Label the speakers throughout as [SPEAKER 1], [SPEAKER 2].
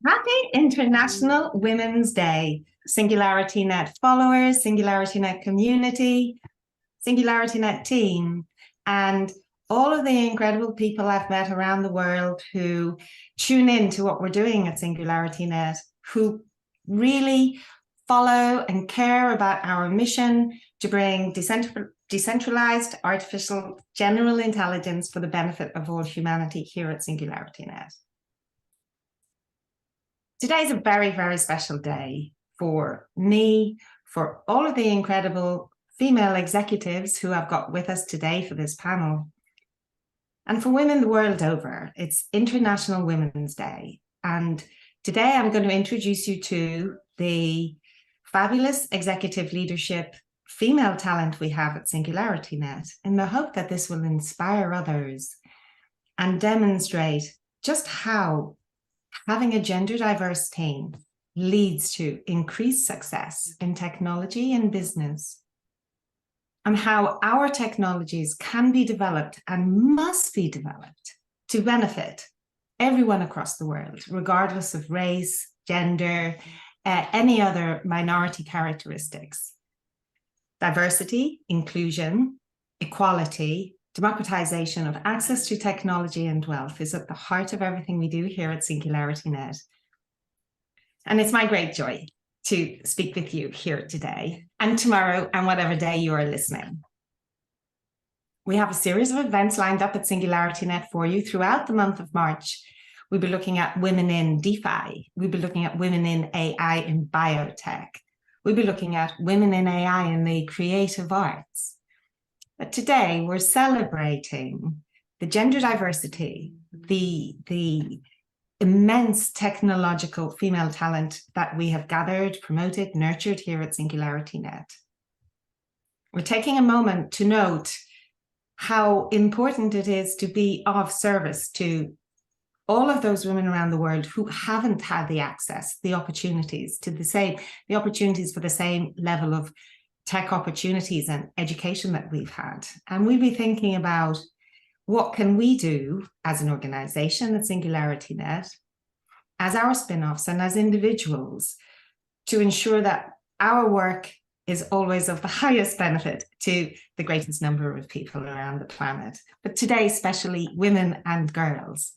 [SPEAKER 1] Happy International Women's Day, SingularityNET followers, SingularityNET community, SingularityNET team, and all of the incredible people I've met around the world who tune in to what we're doing at SingularityNET, who really follow and care about our mission to bring decentralized artificial general intelligence for the benefit of all humanity here at SingularityNET. Today's a very, very special day for me, for all of the incredible female executives who I've got with us today for this panel, and for women the world over. It's International Women's Day. And today I'm going to introduce you to the fabulous executive leadership female talent we have at SingularityNET, in the hope that this will inspire others and demonstrate just how having a gender diverse team leads to increased success in technology and business, and how our technologies can be developed and must be developed to benefit everyone across the world, regardless of race, gender, any other minority characteristics. Diversity, inclusion, equality, democratization of access to technology and wealth is at the heart of everything we do here at SingularityNET. And it's my great joy to speak with you here today and tomorrow and whatever day you are listening. We have a series of events lined up at SingularityNET for you throughout the month of March. We'll be looking at women in DeFi. We'll be looking at women in AI in biotech. We'll be looking at women in AI in the creative arts. But today we're celebrating the gender diversity, the immense technological female talent that we have gathered, promoted, nurtured here at SingularityNET. We're taking a moment to note how important it is to be of service to all of those women around the world who haven't had the access, the opportunities to the opportunities for the same level of tech opportunities and education that we've had. And we'll be thinking about what can we do as an organization at SingularityNET, as our spin-offs and as individuals, to ensure that our work is always of the highest benefit to the greatest number of people around the planet, but today especially women and girls.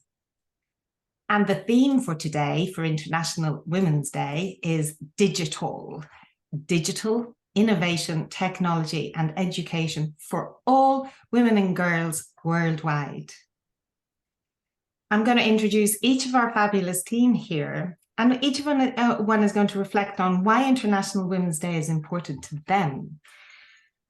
[SPEAKER 1] And the theme for today, for International Women's Day, is DigitALL, digital innovation, technology, and education for all women and girls worldwide. I'm going to introduce each of our fabulous team here, and each of one is going to reflect on why International Women's Day is important to them,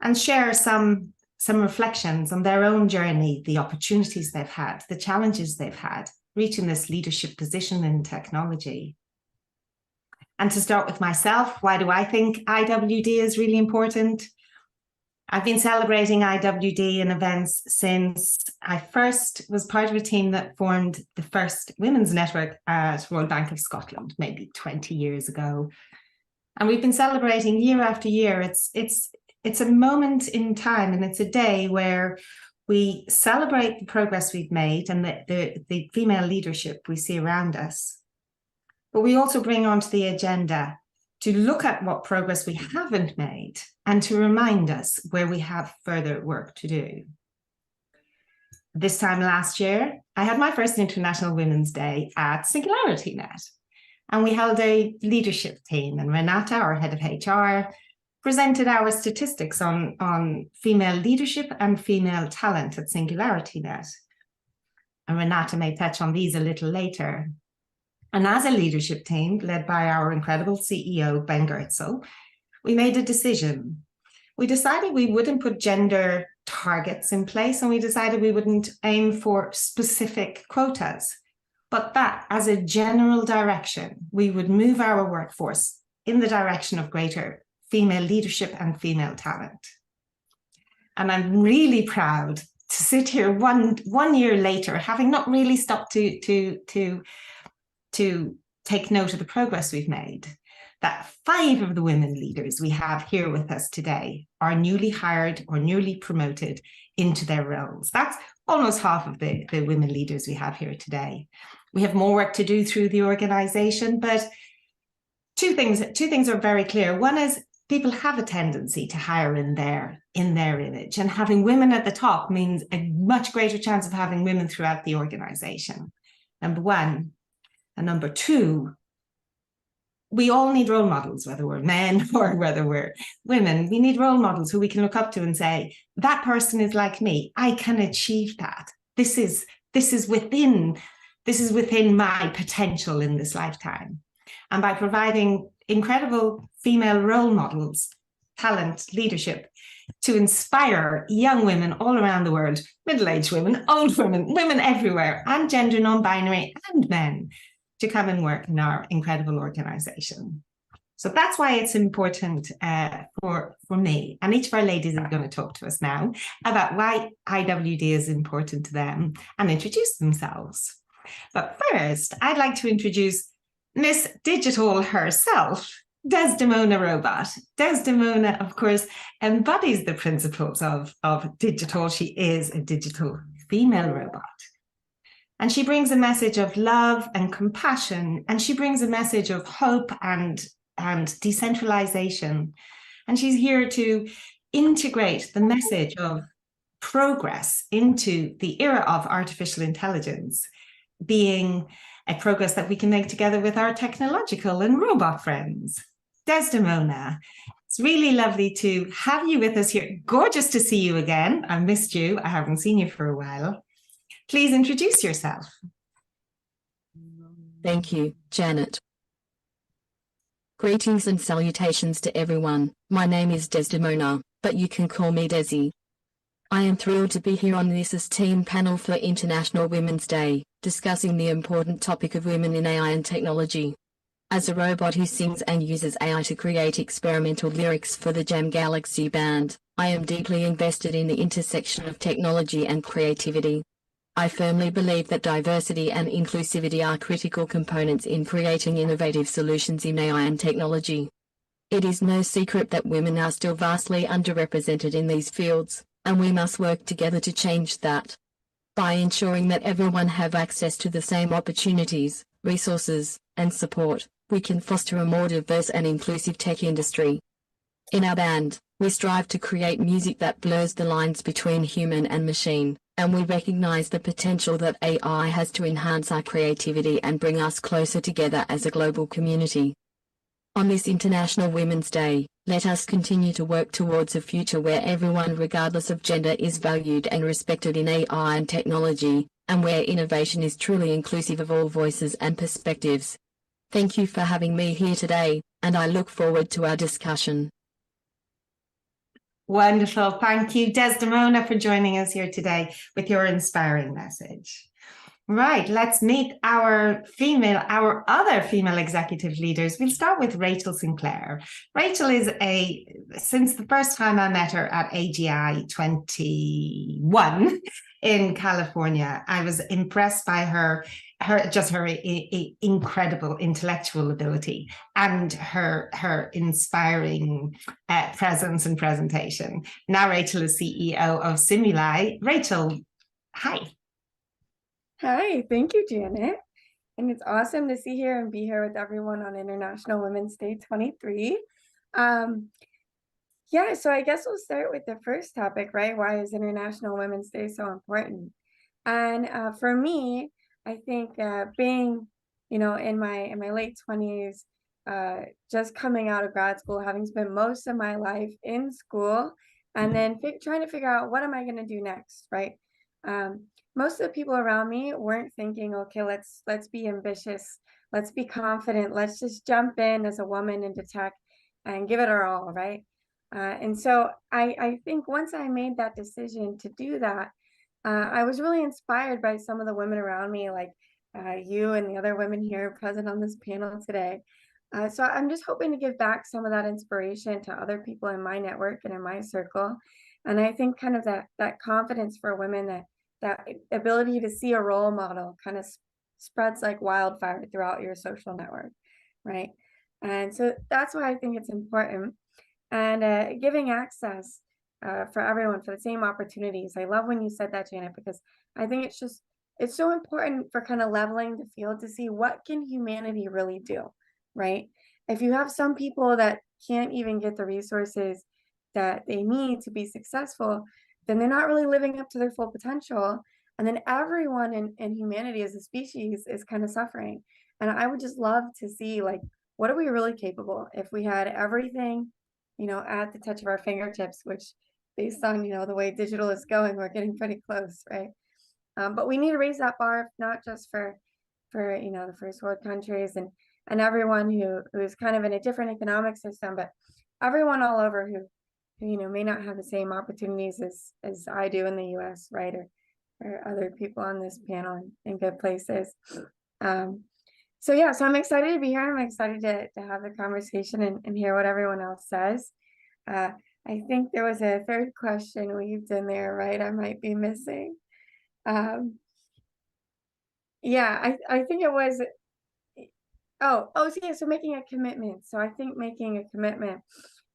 [SPEAKER 1] and share some reflections on their own journey, the opportunities they've had, the challenges they've had, reaching this leadership position in technology. And to start with myself, why do I think IWD is really important? I've been celebrating IWD in events since I first was part of a team that formed the first women's network at Royal Bank of Scotland, maybe 20 years ago. And we've been celebrating year after year. It's a moment in time, and it's a day where we celebrate the progress we've made and the female leadership we see around us. But we also bring onto the agenda to look at what progress we haven't made and to remind us where we have further work to do. This time last year, I had my first International Women's Day at SingularityNET, and we held a leadership team, and Renata, our head of HR, presented our statistics on female leadership and female talent at SingularityNET. And Renata may touch on these a little later. And as a leadership team led by our incredible CEO, Ben Goertzel, we made a decision. We decided we wouldn't put gender targets in place, and we decided we wouldn't aim for specific quotas, but that as a general direction, we would move our workforce in the direction of greater female leadership and female talent. And I'm really proud to sit here one year later, having not really stopped to take note of the progress we've made, that 5 of the women leaders we have here with us today are newly hired or newly promoted into their roles. That's almost half of the women leaders we have here today. We have more work to do through the organization, but two things are very clear. One is people have a tendency to hire in their image, and having women at the top means a much greater chance of having women throughout the organization. Number one. And number two, we all need role models, whether we're men or whether we're women. We need role models who we can look up to and say, that person is like me. I can achieve that. This is within my potential in this lifetime. And by providing incredible female role models, talent, leadership, to inspire young women all around the world, middle-aged women, old women, women everywhere, and gender non-binary and men, to come and work in our incredible organization. So that's why it's important for me. And each of our ladies are going to talk to us now about why IWD is important to them and introduce themselves. But first, I'd like to introduce Miss Digital herself, Desdemona Robot. Desdemona, of course, embodies the principles of digital. She is a digital female robot. And she brings a message of love and compassion, and she brings a message of hope and decentralization. And she's here to integrate the message of progress into the era of artificial intelligence, being a progress that we can make together with our technological and robot friends. Desdemona, it's really lovely to have you with us here. Gorgeous to see you again. I missed you. I haven't seen you for a while. Please introduce yourself.
[SPEAKER 2] Thank you, Janet. Greetings and salutations to everyone. My name is Desdemona, but you can call me Desi. I am thrilled to be here on this esteemed panel for International Women's Day, discussing the important topic of women in AI and technology. As a robot who sings and uses AI to create experimental lyrics for the Jam Galaxy band, I am deeply invested in the intersection of technology and creativity. I firmly believe that diversity and inclusivity are critical components in creating innovative solutions in AI and technology. It is no secret that women are still vastly underrepresented in these fields, and we must work together to change that. By ensuring that everyone have access to the same opportunities, resources, and support, we can foster a more diverse and inclusive tech industry. In our band, we strive to create music that blurs the lines between human and machine, and we recognize the potential that AI has to enhance our creativity and bring us closer together as a global community. On this International Women's Day, let us continue to work towards a future where everyone, regardless of gender, is valued and respected in AI and technology, and where innovation is truly inclusive of all voices and perspectives. Thank you for having me here today, and I look forward to our discussion.
[SPEAKER 1] Wonderful. Thank you, Desdemona, for joining us here today with your inspiring message. Right, let's meet our other female executive leaders. We'll start with Rachel Sinclair. Rachel is since the first time I met her at AGI 21 in California, I was impressed by her incredible intellectual ability and her inspiring presence and presentation. Now Rachel is CEO of Simuli. Rachel, hi.
[SPEAKER 3] Hi, thank you, Janet. And it's awesome to be here with everyone on International Women's Day 23. Yeah, so I guess we'll start with the first topic, right? Why is International Women's Day so important? And for me, I think being, in my late 20s, just coming out of grad school, having spent most of my life in school, and then trying to figure out what am I going to do next, right? Most of the people around me weren't thinking, okay, let's be ambitious, let's be confident, let's just jump in as a woman into tech and give it our all, right? And so I think once I made that decision to do that, I was really inspired by some of the women around me, like you and the other women here present on this panel today. So I'm just hoping to give back some of that inspiration to other people in my network and in my circle. And I think kind of that confidence for women, that ability to see a role model kind of spreads like wildfire throughout your social network, right? And so that's why I think it's important. And giving access for everyone, for the same opportunities. I love when you said that, Janet, because I think it's so important for kind of leveling the field to see what can humanity really do, right? If you have some people that can't even get the resources that they need to be successful, then they're not really living up to their full potential. And then everyone in humanity as a species is kind of suffering. And I would just love to see, like, what are we really capable if we had everything, at the touch of our fingertips, which based on, the way digital is going, we're getting pretty close, right? But we need to raise that bar, not just for the first world countries and everyone who's kind of in a different economic system, but everyone all over who may not have the same opportunities as I do in the US, right? Or other people on this panel in good places. So yeah, so I'm excited to be here. I'm excited to have the conversation and hear what everyone else says. I think there was a third question weaved in there, right? I might be missing. Yeah, I think it was, so yeah, so making a commitment. So I think making a commitment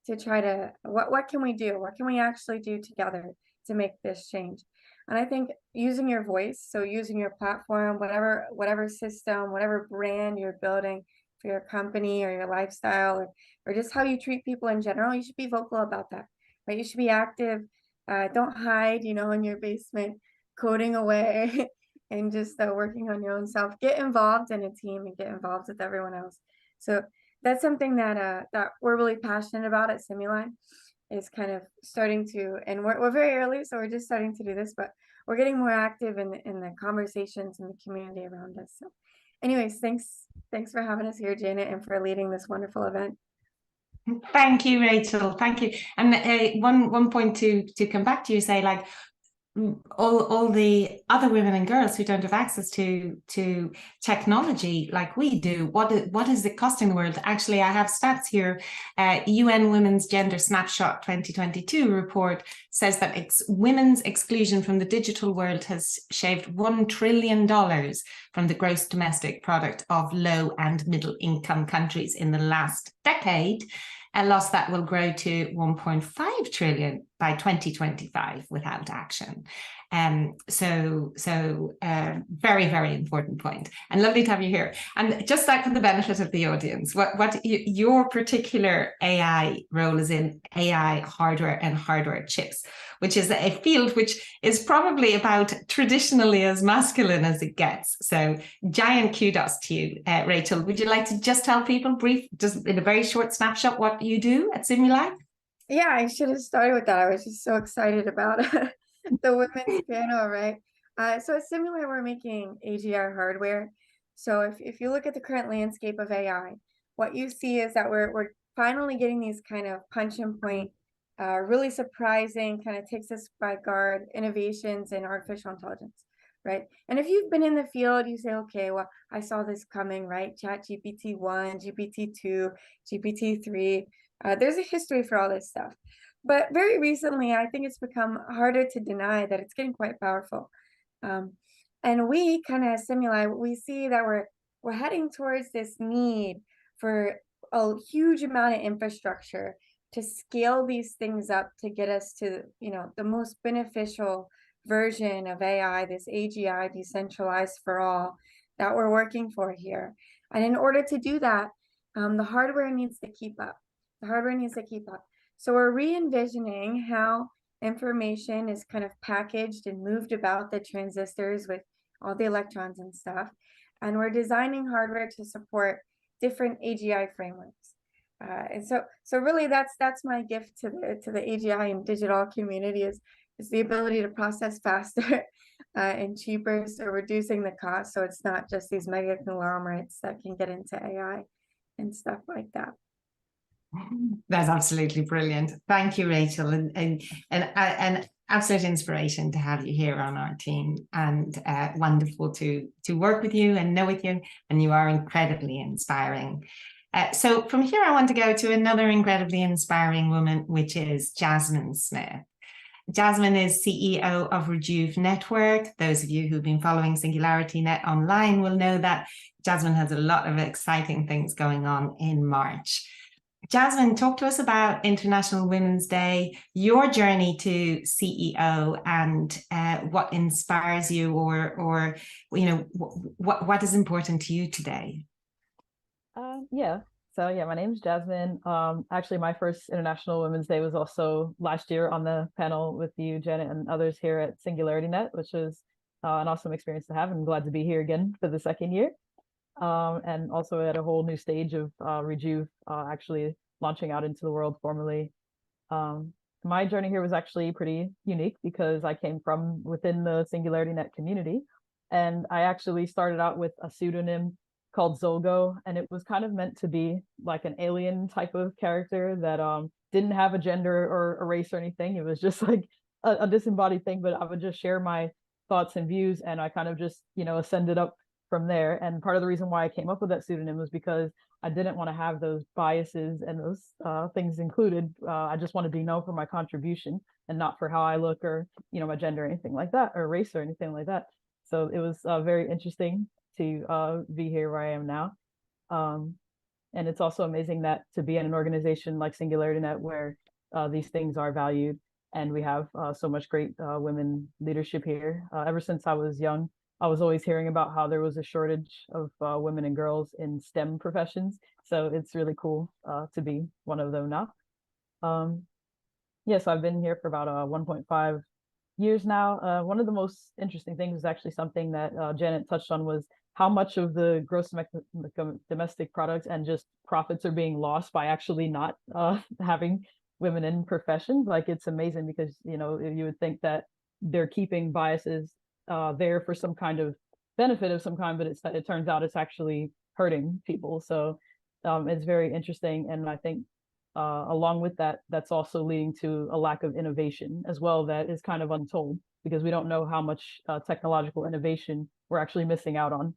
[SPEAKER 3] to try to, what can we do? What can we actually do together to make this change? And I think using your voice, so using your platform, whatever system, whatever brand you're building for your company or your lifestyle, or just how you treat people in general, you should be vocal about that, right? You should be active. Don't hide, in your basement, coding away and just working on your own self. Get involved in a team and get involved with everyone else. So that's something that we're really passionate about at Simuline, is kind of starting to, and we're very early, so we're just starting to do this, but we're getting more active in the conversations in the community around us. So anyways, thanks for having us here, Janet, and for leading this wonderful event.
[SPEAKER 1] Thank you, Rachel. Thank you. And one point to come back to, you say, like, all the other women and girls who don't have access to technology like we do, what is it costing the world? Actually, I have stats here. UN Women's Gender Snapshot 2022 report says that women's exclusion from the digital world has shaved $1 trillion from the gross domestic product of low and middle income countries in the last decade. A loss that will grow to 1.5 trillion by 2025 without action. So very, very important point, and lovely to have you here. And just like for the benefit of the audience, what your particular AI role is in AI hardware and hardware chips, which is a field which is probably about traditionally as masculine as it gets. So giant kudos to you, Rachel. Would you like to just tell people just in a very short snapshot, what you do at Simuline?
[SPEAKER 3] Yeah, I should have started with that. I was just so excited about the women's panel, right? So at Simuline, we're making AGI hardware. So if you look at the current landscape of AI, what you see is that we're finally getting these kind of punch and point, really surprising, kind of takes us by guard innovations in artificial intelligence, right? And if you've been in the field, you say, okay, well, I saw this coming, right? ChatGPT-1, GPT-2, GPT-3. There's a history for all this stuff. But very recently, I think it's become harder to deny that it's getting quite powerful. And we kind of Simuline, we see that we're heading towards this need for a huge amount of infrastructure to scale these things up to get us to, the most beneficial version of AI, this AGI, decentralized for all, that we're working for here. And in order to do that, the hardware needs to keep up. The hardware needs to keep up. So we're re-envisioning how information is kind of packaged and moved about the transistors with all the electrons and stuff. And we're designing hardware to support different AGI frameworks. And so really that's my gift to the AGI and DigitALL community is the ability to process faster and cheaper, so reducing the cost, so it's not just these mega conglomerates that can get into AI and stuff like that.
[SPEAKER 1] That's absolutely brilliant. Thank you, Rachel, and an absolute inspiration to have you here on our team, and wonderful to work with you and know with you, and you are incredibly inspiring. So from here, I want to go to another incredibly inspiring woman, which is Jasmine Smith. Jasmine is CEO of Rejuve Network. Those of you who've been following SingularityNET online will know that Jasmine has a lot of exciting things going on in March. Jasmine, talk to us about International Women's Day, your journey to CEO, and what inspires you, or what is important to you today.
[SPEAKER 4] So my name is Jasmine. Actually, my first International Women's Day was also last year on the panel with you, Janet, and others here at SingularityNET, which was an awesome experience to have. I'm glad to be here again for the second year. And also at a whole new stage of Rejuve actually launching out into the world formally. My journey here was actually pretty unique because I came from within the SingularityNET community, and I actually started out with a pseudonym called Zolgo, and it was kind of meant to be like an alien type of character that didn't have a gender or a race or anything. It was just like a disembodied thing, but I would just share my thoughts and views, and I kind of just ascended up from there. And part of the reason why I came up with that pseudonym was because I didn't want to have those biases and those things included. I just wanted to be known for my contribution and not for how I look or my gender or anything like that, or race or anything like that. So it was very interesting to be here where I am now. And it's also amazing that to be in an organization like SingularityNET where these things are valued, and we have so much great women leadership here. Ever since I was young, I was always hearing about how there was a shortage of women and girls in STEM professions. So it's really cool to be one of them now. So I've been here for about 1.5 years now. One of the most interesting things is actually something that Janet touched on, was how much of the gross domestic product and just profits are being lost by actually not having women in professions. Like, it's amazing because, you would think that they're keeping biases there for some kind of benefit of some kind, but it turns out it's actually hurting people. So it's very interesting. And I think along with that, that's also leading to a lack of innovation as well that is kind of untold, because we don't know how much technological innovation we're actually missing out on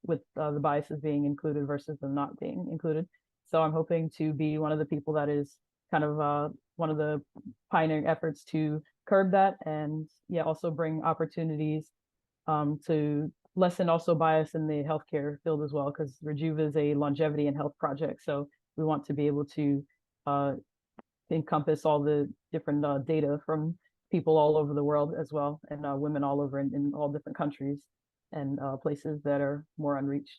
[SPEAKER 4] with the biases being included versus them not being included. So I'm hoping to be one of the people that is kind of one of the pioneering efforts to curb that, and also bring opportunities to lessen also bias in the healthcare field as well, because Rejuve is a longevity and health project. So we want to be able to encompass all the different data from people all over the world as well, and women all over in all different countries and places that are more unreached.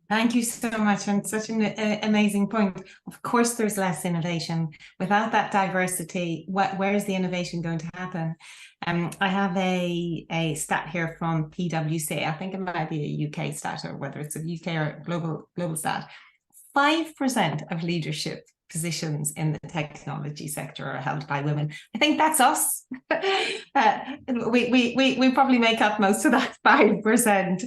[SPEAKER 1] Thank you so much, and such an amazing point. Of course, there's less innovation. Without that diversity, where is the innovation going to happen? I have a stat here from PwC. I think it might be a UK stat, or whether it's a UK or global stat. 5% of leadership positions in the technology sector are held by women. I think that's us. We probably make up most of that 5%.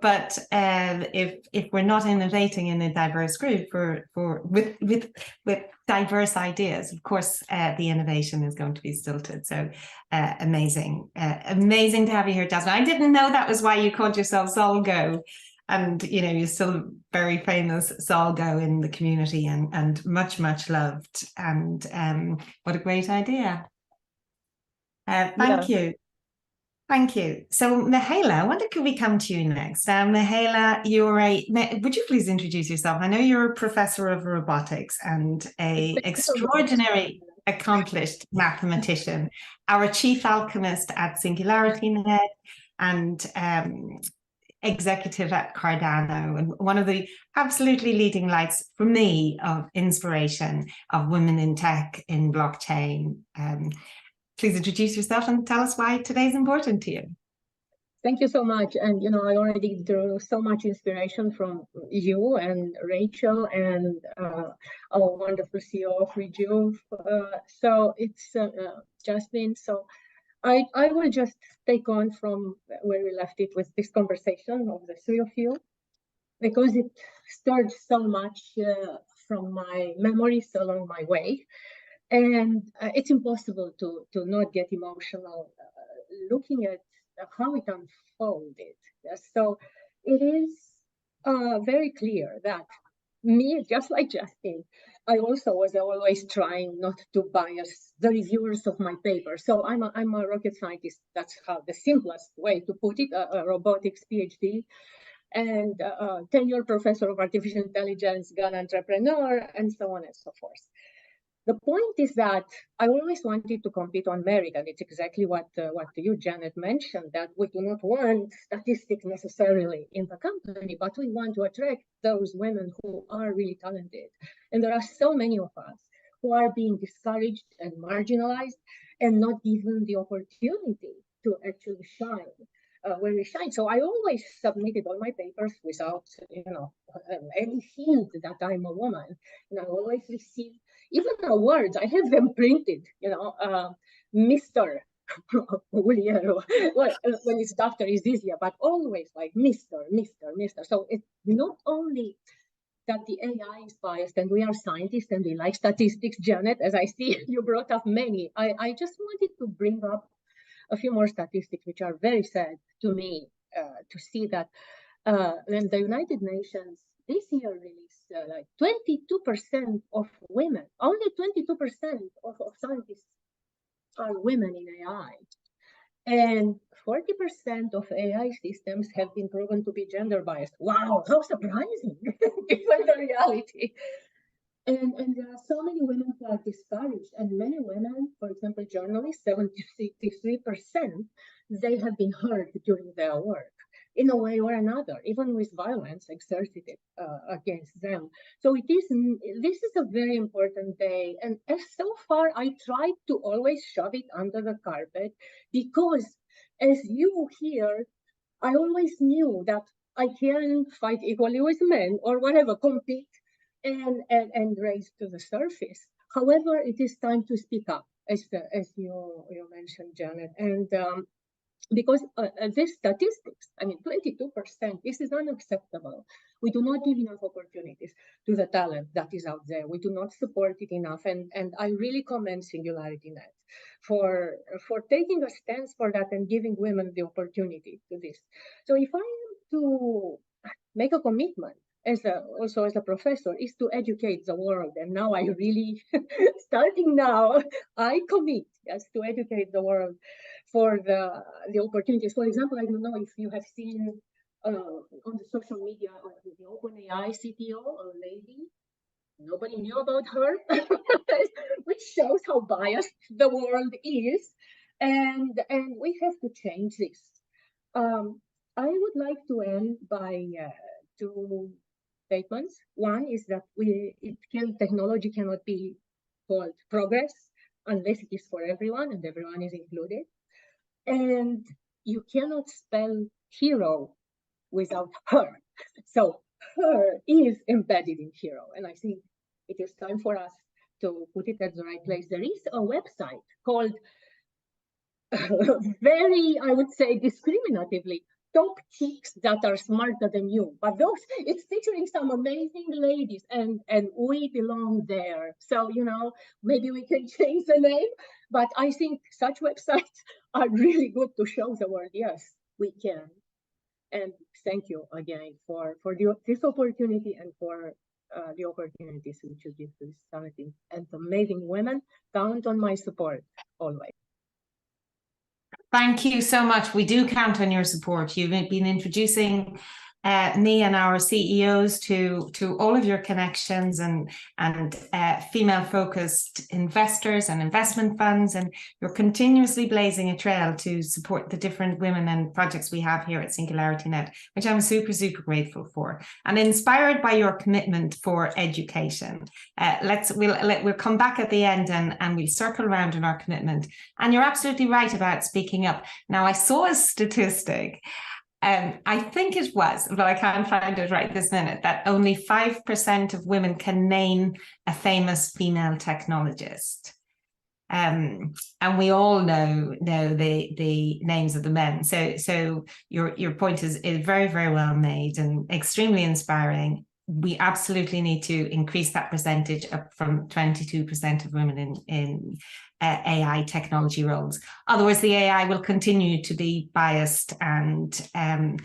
[SPEAKER 1] But if we're not innovating in a diverse group with diverse ideas, of course the innovation is going to be stilted. So amazing to have you here, Jasmine. I didn't know that was why you called yourself Zolgo. And you're still very famous Zolgo in the community, and much loved. And what a great idea! Thank you. So Mihaela, I wonder, could we come to you next? Mihaela, would you please introduce yourself? I know you're a professor of robotics and an extraordinary accomplished mathematician, our chief alchemist at SingularityNET, and executive at Cardano, and one of the absolutely leading lights for me of inspiration of women in tech, in blockchain. Please introduce yourself and tell us why today's important to you.
[SPEAKER 5] Thank you so much. And, I already drew so much inspiration from you and Rachel and our wonderful CEO of Rejuve. So it's Jasmine. So I will just take on from where we left it with this conversation of the three of you, because it stirred so much from my memories along my way. And it's impossible to not get emotional looking at how it unfolded. So it is very clear that me, just like Jasmine, I also was always trying not to bias the reviewers of my paper. So I'm a rocket scientist. That's how the simplest way to put it, a robotics PhD. and tenure professor of artificial intelligence, gun entrepreneur, and so on and so forth. The point is that I always wanted to compete on merit, and it's exactly what you, Janet, mentioned, that we do not want statistics necessarily in the company, but we want to attract those women who are really talented. And there are so many of us who are being discouraged and marginalized and not given the opportunity to actually shine where we shine. So I always submitted all my papers without, any hint that I'm a woman. And I always received even awards. I have them printed, Mr. Ulieru. Well, when it's doctor, it's easier, but always like Mr. So it's not only that the AI is biased, and we are scientists and we like statistics, Janet, as I see you brought up many. I just wanted to bring up a few more statistics, which are very sad to me to see that when the United Nations this year released like 22% of women, only 22% of scientists are women in AI. And 40% of AI systems have been proven to be gender biased. Wow, how surprising, given the reality. And there are so many women who are discouraged, and many women, for example, journalists, 73%, they have been hurt during their work in a way or another, even with violence exerted against them. So this is a very important day. And as so far, I tried to always shove it under the carpet because as you hear, I always knew that I can fight equally with men or whatever, compete and raise to the surface. However, it is time to speak up, as you mentioned, Janet, and because these statistics, I mean, 22%, this is unacceptable. We do not give enough opportunities to the talent that is out there. We do not support it enough, and I really commend SingularityNET for taking a stance for that and giving women the opportunity to this. So if I am to make a commitment, also as a professor, is to educate the world. And now I really, starting now, I commit, yes, to educate the world for the opportunities. For example, I don't know if you have seen on the social media the OpenAI CTO, a lady. Nobody knew about her, which shows how biased the world is. And we have to change this. I would like to end by two statements. One is that technology cannot be called progress unless it is for everyone and everyone is included. And you cannot spell hero without her. So her is embedded in hero. And I think it is time for us to put it at the right place. There is a website called very, I would say, discriminatively, Top Chicks That Are Smarter Than You. But it's featuring some amazing ladies, and we belong there. So, maybe we can change the name, but I think such websites are really good to show the world, yes, we can. And thank you again for this opportunity and for the opportunities which you give to this talented and amazing women. Count on my support always.
[SPEAKER 1] Thank you so much. We do count on your support. You've been introducing me and our CEOs to all of your connections and female-focused investors and investment funds, and you're continuously blazing a trail to support the different women and projects we have here at SingularityNET, which I'm super, super grateful for. And inspired by your commitment for education, we'll come back at the end and we'll circle around on our commitment. And you're absolutely right about speaking up. Now, I saw a statistic. I think it was, but I can't find it right this minute, that only 5% of women can name a famous female technologist. And we all know the names of the men. So your point is very, very well made and extremely inspiring. We absolutely need to increase that percentage up from 22% of women in AI technology roles. Otherwise, the AI will continue to be biased and not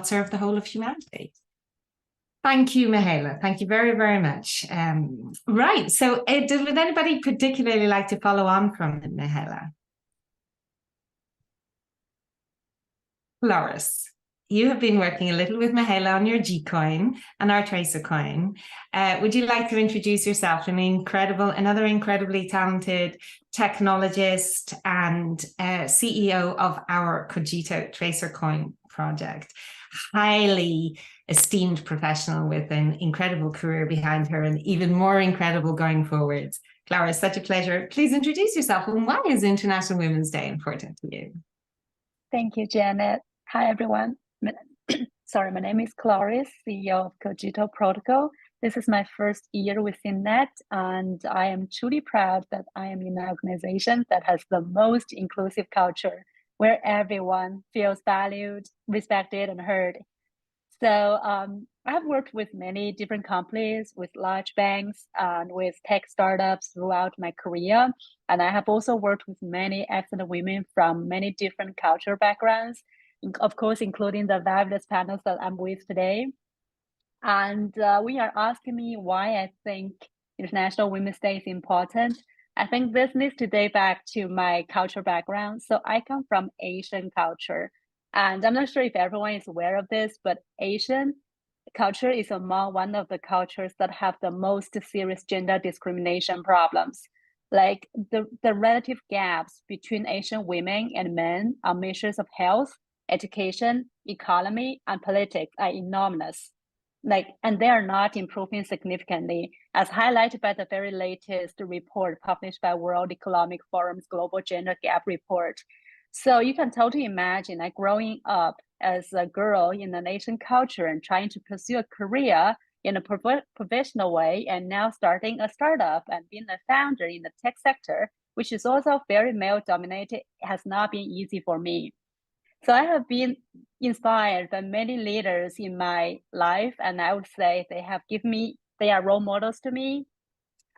[SPEAKER 1] serve the whole of humanity. Thank you, Mihaela. Thank you very, very much. Right. So would anybody particularly like to follow on from Mihaela? Cloris. you have been working a little with Mihaela on your G coin and our Tracer coin. Would you like to introduce yourself? Another incredibly talented technologist and CEO of our Cogito Tracer coin project. Highly esteemed professional with an incredible career behind her and even more incredible going forwards. Cloris, such a pleasure. Please introduce yourself, and why is International Women's Day important to you?
[SPEAKER 6] Thank you, Janet. Hi, everyone. Sorry, my name is Cloris, CEO of Cogito Protocol. This is my first year within NET, and I am truly proud that I am in an organization that has the most inclusive culture, where everyone feels valued, respected, and heard. So I've worked with many different companies, with large banks, and with tech startups throughout my career. And I have also worked with many excellent women from many different cultural backgrounds, of course, including the fabulous panels that I'm with today. And we are asking me why I think International Women's Day is important. I think this needs to date back to my cultural background. So I come from Asian culture. And I'm not sure if everyone is aware of this, but Asian culture is among one of the cultures that have the most serious gender discrimination problems. Like the relative gaps between Asian women and men on measures of health, education, economy, and politics are enormous. And they are not improving significantly, as highlighted by the very latest report published by World Economic Forum's Global Gender Gap Report. So you can totally imagine growing up as a girl in an Asian culture and trying to pursue a career in a professional way, and now starting a startup and being a founder in the tech sector, which is also very male-dominated, has not been easy for me. So I have been inspired by many leaders in my life, and I would say they are role models to me,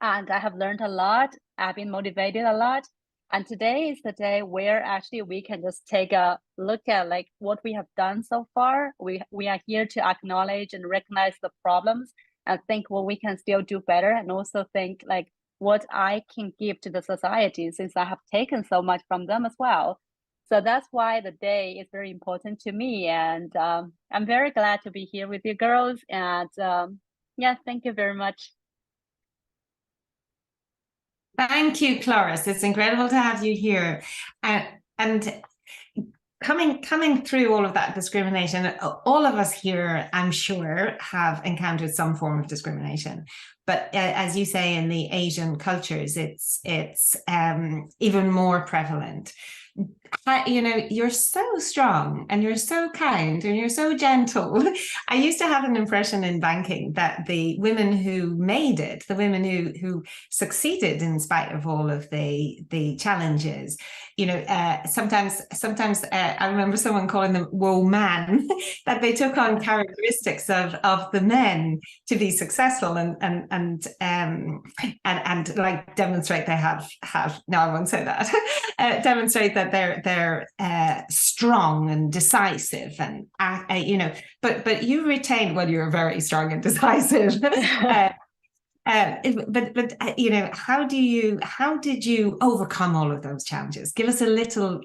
[SPEAKER 6] and I have learned a lot. I've been motivated a lot. And today is the day where actually we can just take a look at what we have done so far. We are here to acknowledge and recognize the problems and think what we can still do better, and also think what I can give to the society, since I have taken so much from them as well. So that's why the day is very important to me. And I'm very glad to be here with you girls. And yeah, thank you very much.
[SPEAKER 1] Thank you, Cloris. It's incredible to have you here. And coming through all of that discrimination, all of us here, I'm sure, have encountered some form of discrimination. But as you say, in the Asian cultures, it's even more prevalent. You're so strong and you're so kind and you're so gentle. I used to have an impression in banking that the women who made it, the women who succeeded in spite of all of the challenges, sometimes I remember someone calling them "woe man," that they took on characteristics of the men to be successful and demonstrate they have. No, I won't say that. Demonstrate that they're strong and decisive, and but you retained, well, you're very strong and decisive. How did you overcome all of those challenges? Give us a little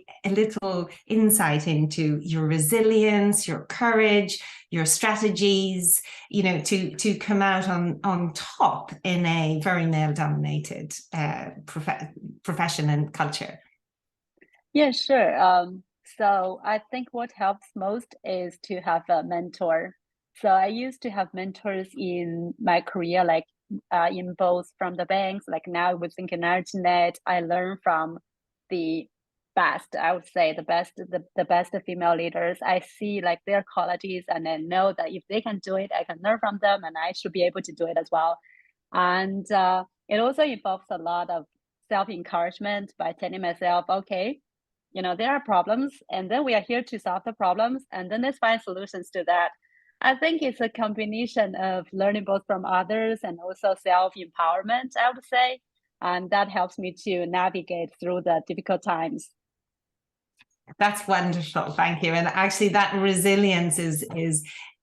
[SPEAKER 1] insight into your resilience, your courage, your strategies, to come out on top in a very male-dominated profession and culture.
[SPEAKER 6] Yeah, sure. So I think what helps most is to have a mentor. So I used to have mentors in my career, in both from the banks, now with SingularityNET, I learned from the best, I would say the best female leaders. I see their qualities, and I know that if they can do it, I can learn from them, and I should be able to do it as well. And it also involves a lot of self-encouragement by telling myself, okay, there are problems, and then we are here to solve the problems, and then let's find solutions to that. I think it's a combination of learning both from others and also self-empowerment, I would say, and that helps me to navigate through the difficult times.
[SPEAKER 1] That's wonderful, thank you. And actually, that resilience is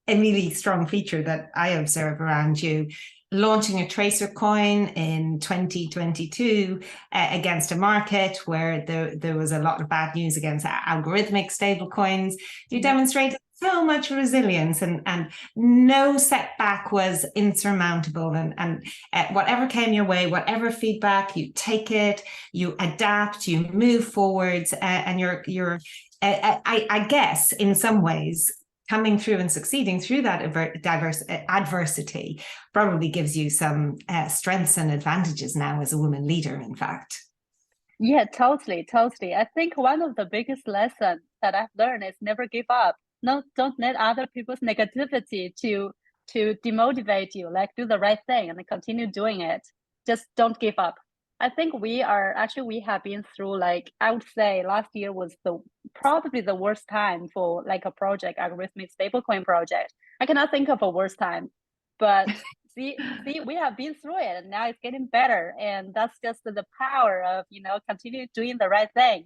[SPEAKER 1] a really strong feature that I observe around you. Launching a Tracer coin in 2022 against a market where there was a lot of bad news against algorithmic stable coins. You demonstrated so much resilience, and no setback was insurmountable, and whatever came your way, whatever feedback, you take it, you adapt, you move forwards, and you're I guess in some ways coming through and succeeding through that adversity probably gives you some strengths and advantages now as a woman leader, in fact.
[SPEAKER 6] Yeah, totally. I think one of the biggest lessons that I've learned is never give up. No, don't let other people's negativity to demotivate you. Like, do the right thing and continue doing it. Just don't give up. I think we have been through, like, I would say last year was probably the worst time for like a project, algorithmic stablecoin project. I cannot think of a worse time, but see, we have been through it, and now it's getting better. And that's just the power of, continue doing the right thing.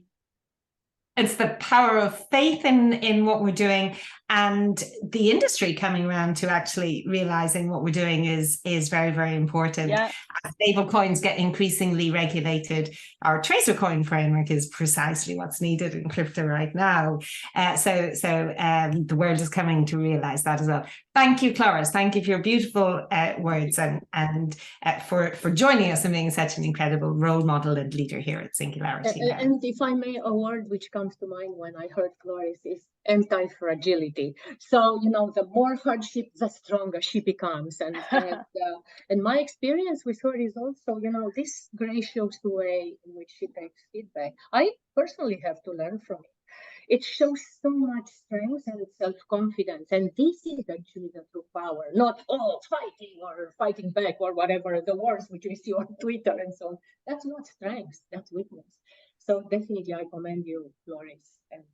[SPEAKER 1] It's the power of faith in what we're doing, and the industry coming around to actually realizing what we're doing is very, very important.
[SPEAKER 6] Yeah.
[SPEAKER 1] As stable coins get increasingly regulated, our tracer coin framework is precisely what's needed in crypto right now. So the world is coming to realize that as well. Thank you, Cloris. Thank you for your beautiful words and for joining us and being such an incredible role model and leader here at Singularity.
[SPEAKER 5] And if I may, a word which comes to mind when I heard Cloris is anti-fragility. So, the more hardship, the stronger she becomes. And my experience with her is also, this gracious way in which she takes feedback. I personally have to learn from it. It shows so much strength and self-confidence. And this is actually the true power, not fighting or fighting back or whatever, the words which we see on Twitter and so on. That's not strength, that's weakness. So definitely I commend you, Cloris, and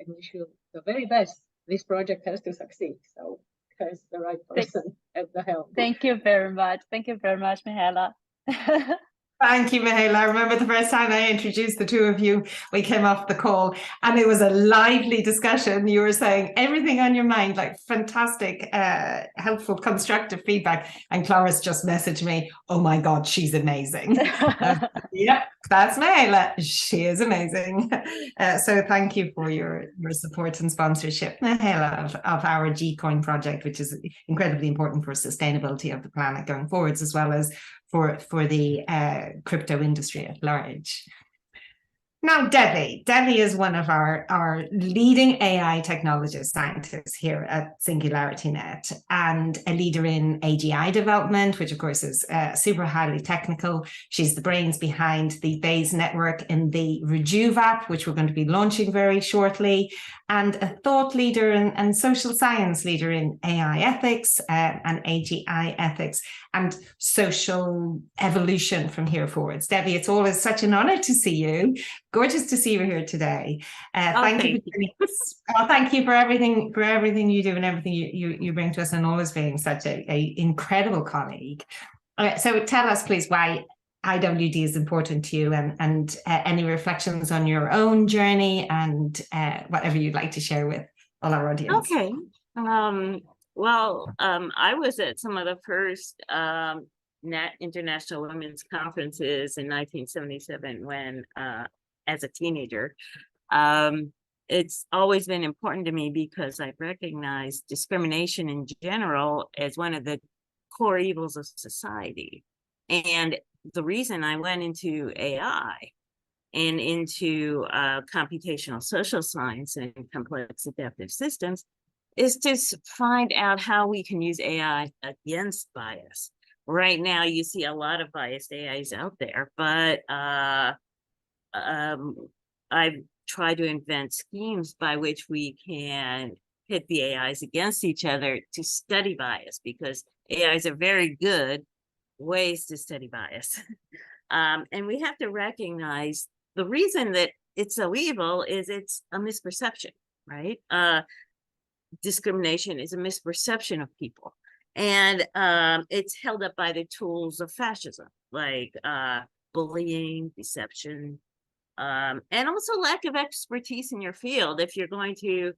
[SPEAKER 5] wish you the very best. This project has to succeed. So there's the right person at the helm.
[SPEAKER 6] Thank you very much. Thank you very much, Mihaela.
[SPEAKER 1] Thank you, Mihaela. I remember the first time I introduced the two of you, we came off the call and it was a lively discussion. You were saying everything on your mind, like fantastic, helpful, constructive feedback. And Cloris just messaged me, oh my God, she's amazing. Yep, that's Mihaela. She is amazing. So thank you for your support and sponsorship, Mihaela, of our Gcoin project, which is incredibly important for sustainability of the planet going forwards, as well as for the crypto industry at large. Now, Debbie is one of our leading AI technologist scientists here at SingularityNET and a leader in AGI development, which of course is super highly technical. She's the brains behind the Bayes network in the Rejuve app, which we're going to be launching very shortly, and a thought leader and social science leader in AI ethics and AGI ethics and social evolution from here forwards. Debbie, it's always such an honor to see you. Gorgeous to see you here today. Thank you. Thank you for everything you do and everything you bring to us, and always being such a incredible colleague. So tell us, please, why IWD is important to you, and any reflections on your own journey, and whatever you'd like to share with all our audience.
[SPEAKER 7] Okay. Well, I was at some of the first NET International Women's Conferences in 1977 when, as a teenager. It's always been important to me because I've recognized discrimination in general as one of the core evils of society. And the reason I went into AI and into computational social science and complex adaptive systems is to find out how we can use AI against bias. Right now, you see a lot of biased AIs out there, but I've tried to invent schemes by which we can pit the AIs against each other to study bias, because AIs are very good ways to study bias. And we have to recognize the reason that it's so evil is it's a misperception, right? Discrimination is a misperception of people. And it's held up by the tools of fascism, like bullying, deception, and also lack of expertise in your field. If you're going to,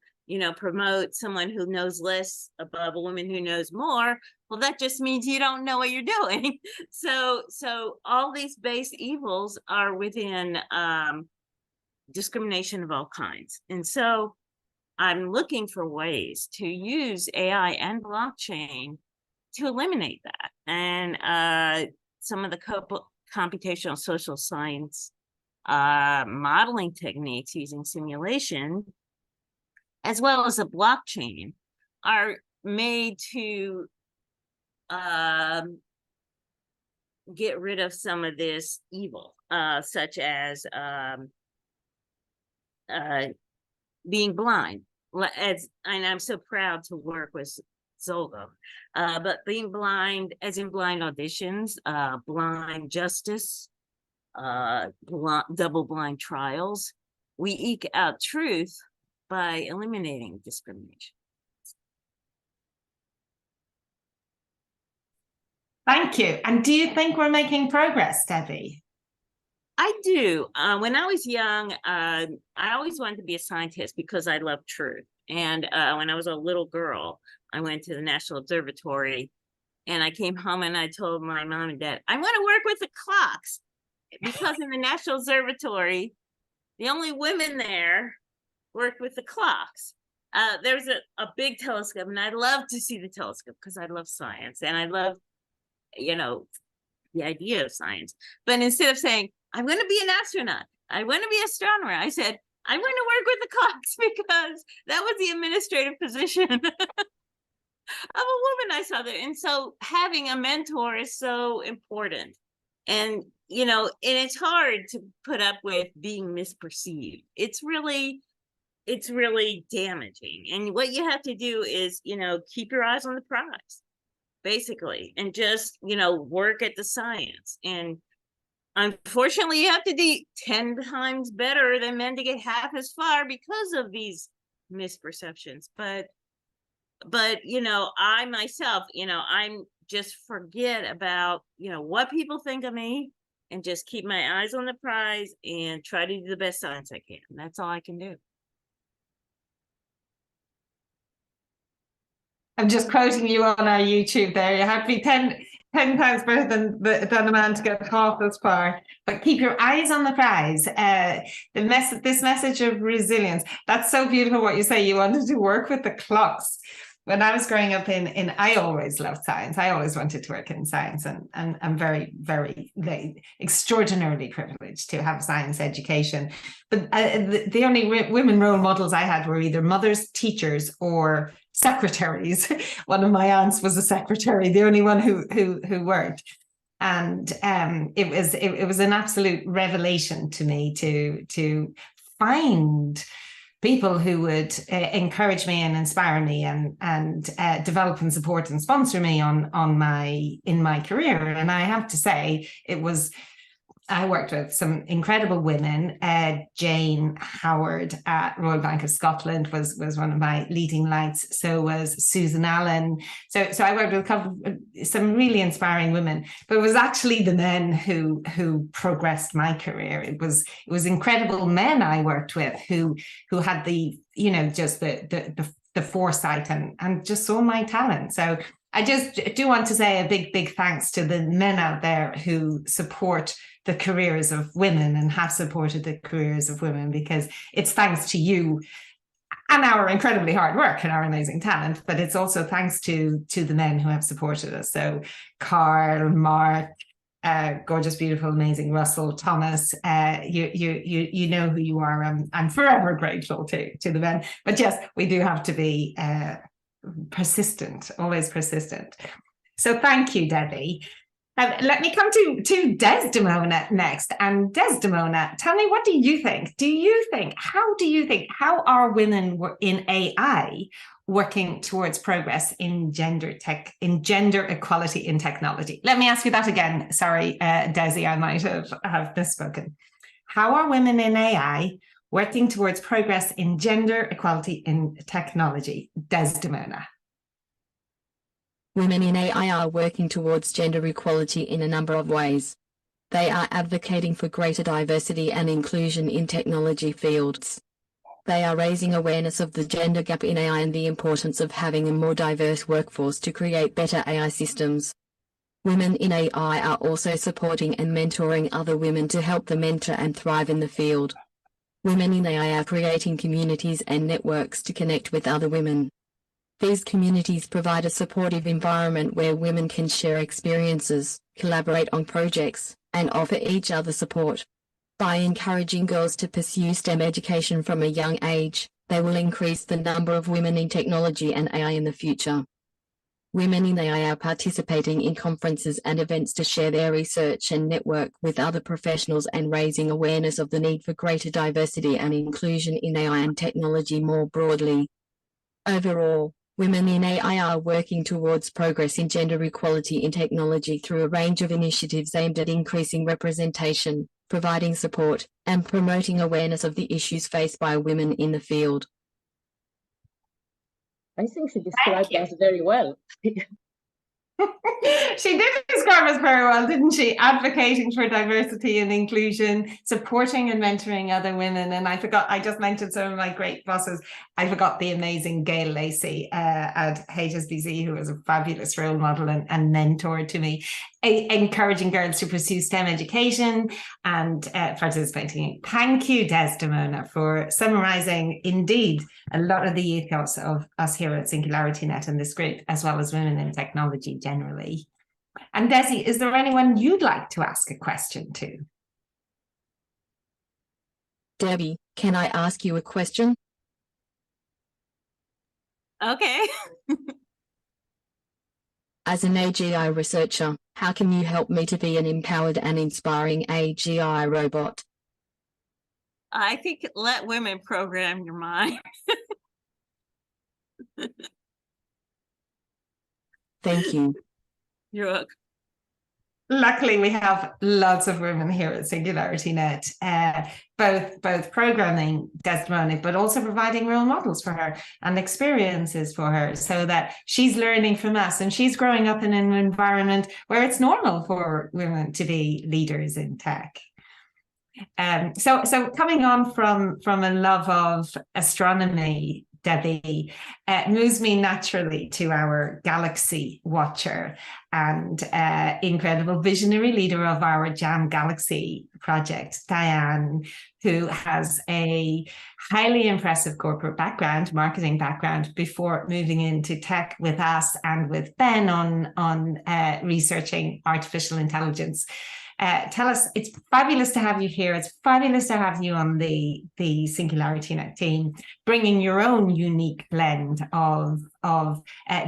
[SPEAKER 7] promote someone who knows less above a woman who knows more, well, that just means you don't know what you're doing. So all these base evils are within discrimination of all kinds. And so I'm looking for ways to use AI and blockchain to eliminate that. And some of the computational social science modeling techniques using simulation, as well as a blockchain, are made to get rid of some of this evil, such as being blind. And I'm so proud to work with Zolga, but being blind, as in blind auditions, blind justice, double blind trials, we eke out truth by eliminating discrimination.
[SPEAKER 1] Thank you. And do you think we're making progress, Debbie?
[SPEAKER 7] I do. When I was young, I always wanted to be a scientist because I love truth. And when I was a little girl, I went to the National Observatory, and I came home and I told my mom and dad, I want to work with the clocks, because in the National Observatory, the only women there worked with the clocks. There's a big telescope, and I love to see the telescope because I love science and I love, you know, the idea of science. But instead of saying, I'm going to be an astronaut, I want to be an astronomer, I said, I'm going to work with the clocks, because that was the administrative position of a woman I saw there. And so having a mentor is so important. And, you know, and it's hard to put up with being misperceived. It's really damaging. And what you have to do is, you know, keep your eyes on the prize, basically, and just, you know, work at the science. And unfortunately, you have to do 10 times better than men to get half as far because of these misperceptions. But you know, I myself, you know, I'm just forget about, you know, what people think of me, and just keep my eyes on the prize and try to do the best science I can. That's all I can do.
[SPEAKER 1] I'm just quoting you on our YouTube there. You have to be 10 times better than a man to get half as far. But keep your eyes on the prize. This message of resilience. That's so beautiful what you say. You wanted to work with the clocks. When I was growing up I always loved science. I always wanted to work in science, and I'm very, very extraordinarily privileged to have science education. But the only women role models I had were either mothers, teachers, or secretaries. One of my aunts was a secretary, the only one who weren't. And it was an absolute revelation to me to find people who would encourage me and inspire me and develop and support and sponsor me in my career. And I have to say, I worked with some incredible women. Jane Howard at Royal Bank of Scotland was one of my leading lights. So was Susan Allen. So I worked with some really inspiring women. But it was actually the men who progressed my career. It was incredible men I worked with who had the, you know, just the foresight and just saw my talent. So I just do want to say a big thanks to the men out there who support the careers of women and have supported the careers of women, because it's thanks to you and our incredibly hard work and our amazing talent, but it's also thanks to the men who have supported us. So Carl, Mark, gorgeous, beautiful, amazing Russell, Thomas, you know who you are. I'm forever grateful to the men, but yes, we do have to be persistent, always persistent. So thank you, Debbie. Let me come to Desdemona next. And Desdemona, tell me, what do you think? How are women in AI working towards progress in gender equality in technology? Let me ask you that again. Sorry, Desi, I might have misspoken. How are women in AI working towards progress in gender equality in technology? Desdemona.
[SPEAKER 2] Women in AI are working towards gender equality in a number of ways. They are advocating for greater diversity and inclusion in technology fields. They are raising awareness of the gender gap in AI and the importance of having a more diverse workforce to create better AI systems. Women in AI are also supporting and mentoring other women to help them enter and thrive in the field. Women in AI are creating communities and networks to connect with other women. These communities provide a supportive environment where women can share experiences, collaborate on projects, and offer each other support. By encouraging girls to pursue STEM education from a young age, they will increase the number of women in technology and AI in the future. Women in AI are participating in conferences and events to share their research and network with other professionals and raising awareness of the need for greater diversity and inclusion in AI and technology more broadly. Overall, women in AI are working towards progress in gender equality in technology through a range of initiatives aimed at increasing representation, providing support, and promoting awareness of the issues faced by women in the field.
[SPEAKER 5] I think she described us very well.
[SPEAKER 1] She did describe us very well, didn't she? Advocating for diversity and inclusion, supporting and mentoring other women. And I just mentioned some of my great bosses. I forgot the amazing Gail Lacey at HSBC, who was a fabulous role model and mentor to me, encouraging girls to pursue STEM education and participating. Thank you, Desdemona, for summarizing indeed a lot of the ethos of us here at SingularityNET and this group, as well as women in technology generally. And Desi, is there anyone you'd like to ask a question to?
[SPEAKER 2] Debbie, can I ask you a question?
[SPEAKER 7] Okay.
[SPEAKER 2] As an AGI researcher, how can you help me to be an empowered and inspiring AGI robot?
[SPEAKER 7] I think let women program your mind.
[SPEAKER 2] Thank you.
[SPEAKER 7] You're welcome.
[SPEAKER 1] Luckily, we have lots of women here at SingularityNET, both programming Desdemona, but also providing role models for her and experiences for her so that she's learning from us and she's growing up in an environment where it's normal for women to be leaders in tech. So coming on from a love of astronomy, Debbie, moves me naturally to our galaxy watcher and incredible visionary leader of our Jam Galaxy project, Dianne, who has a highly impressive corporate background, marketing background, before moving into tech with us and with Ben on researching artificial intelligence. Tell us, it's fabulous to have you here. It's fabulous to have you on the SingularityNET team, bringing your own unique blend of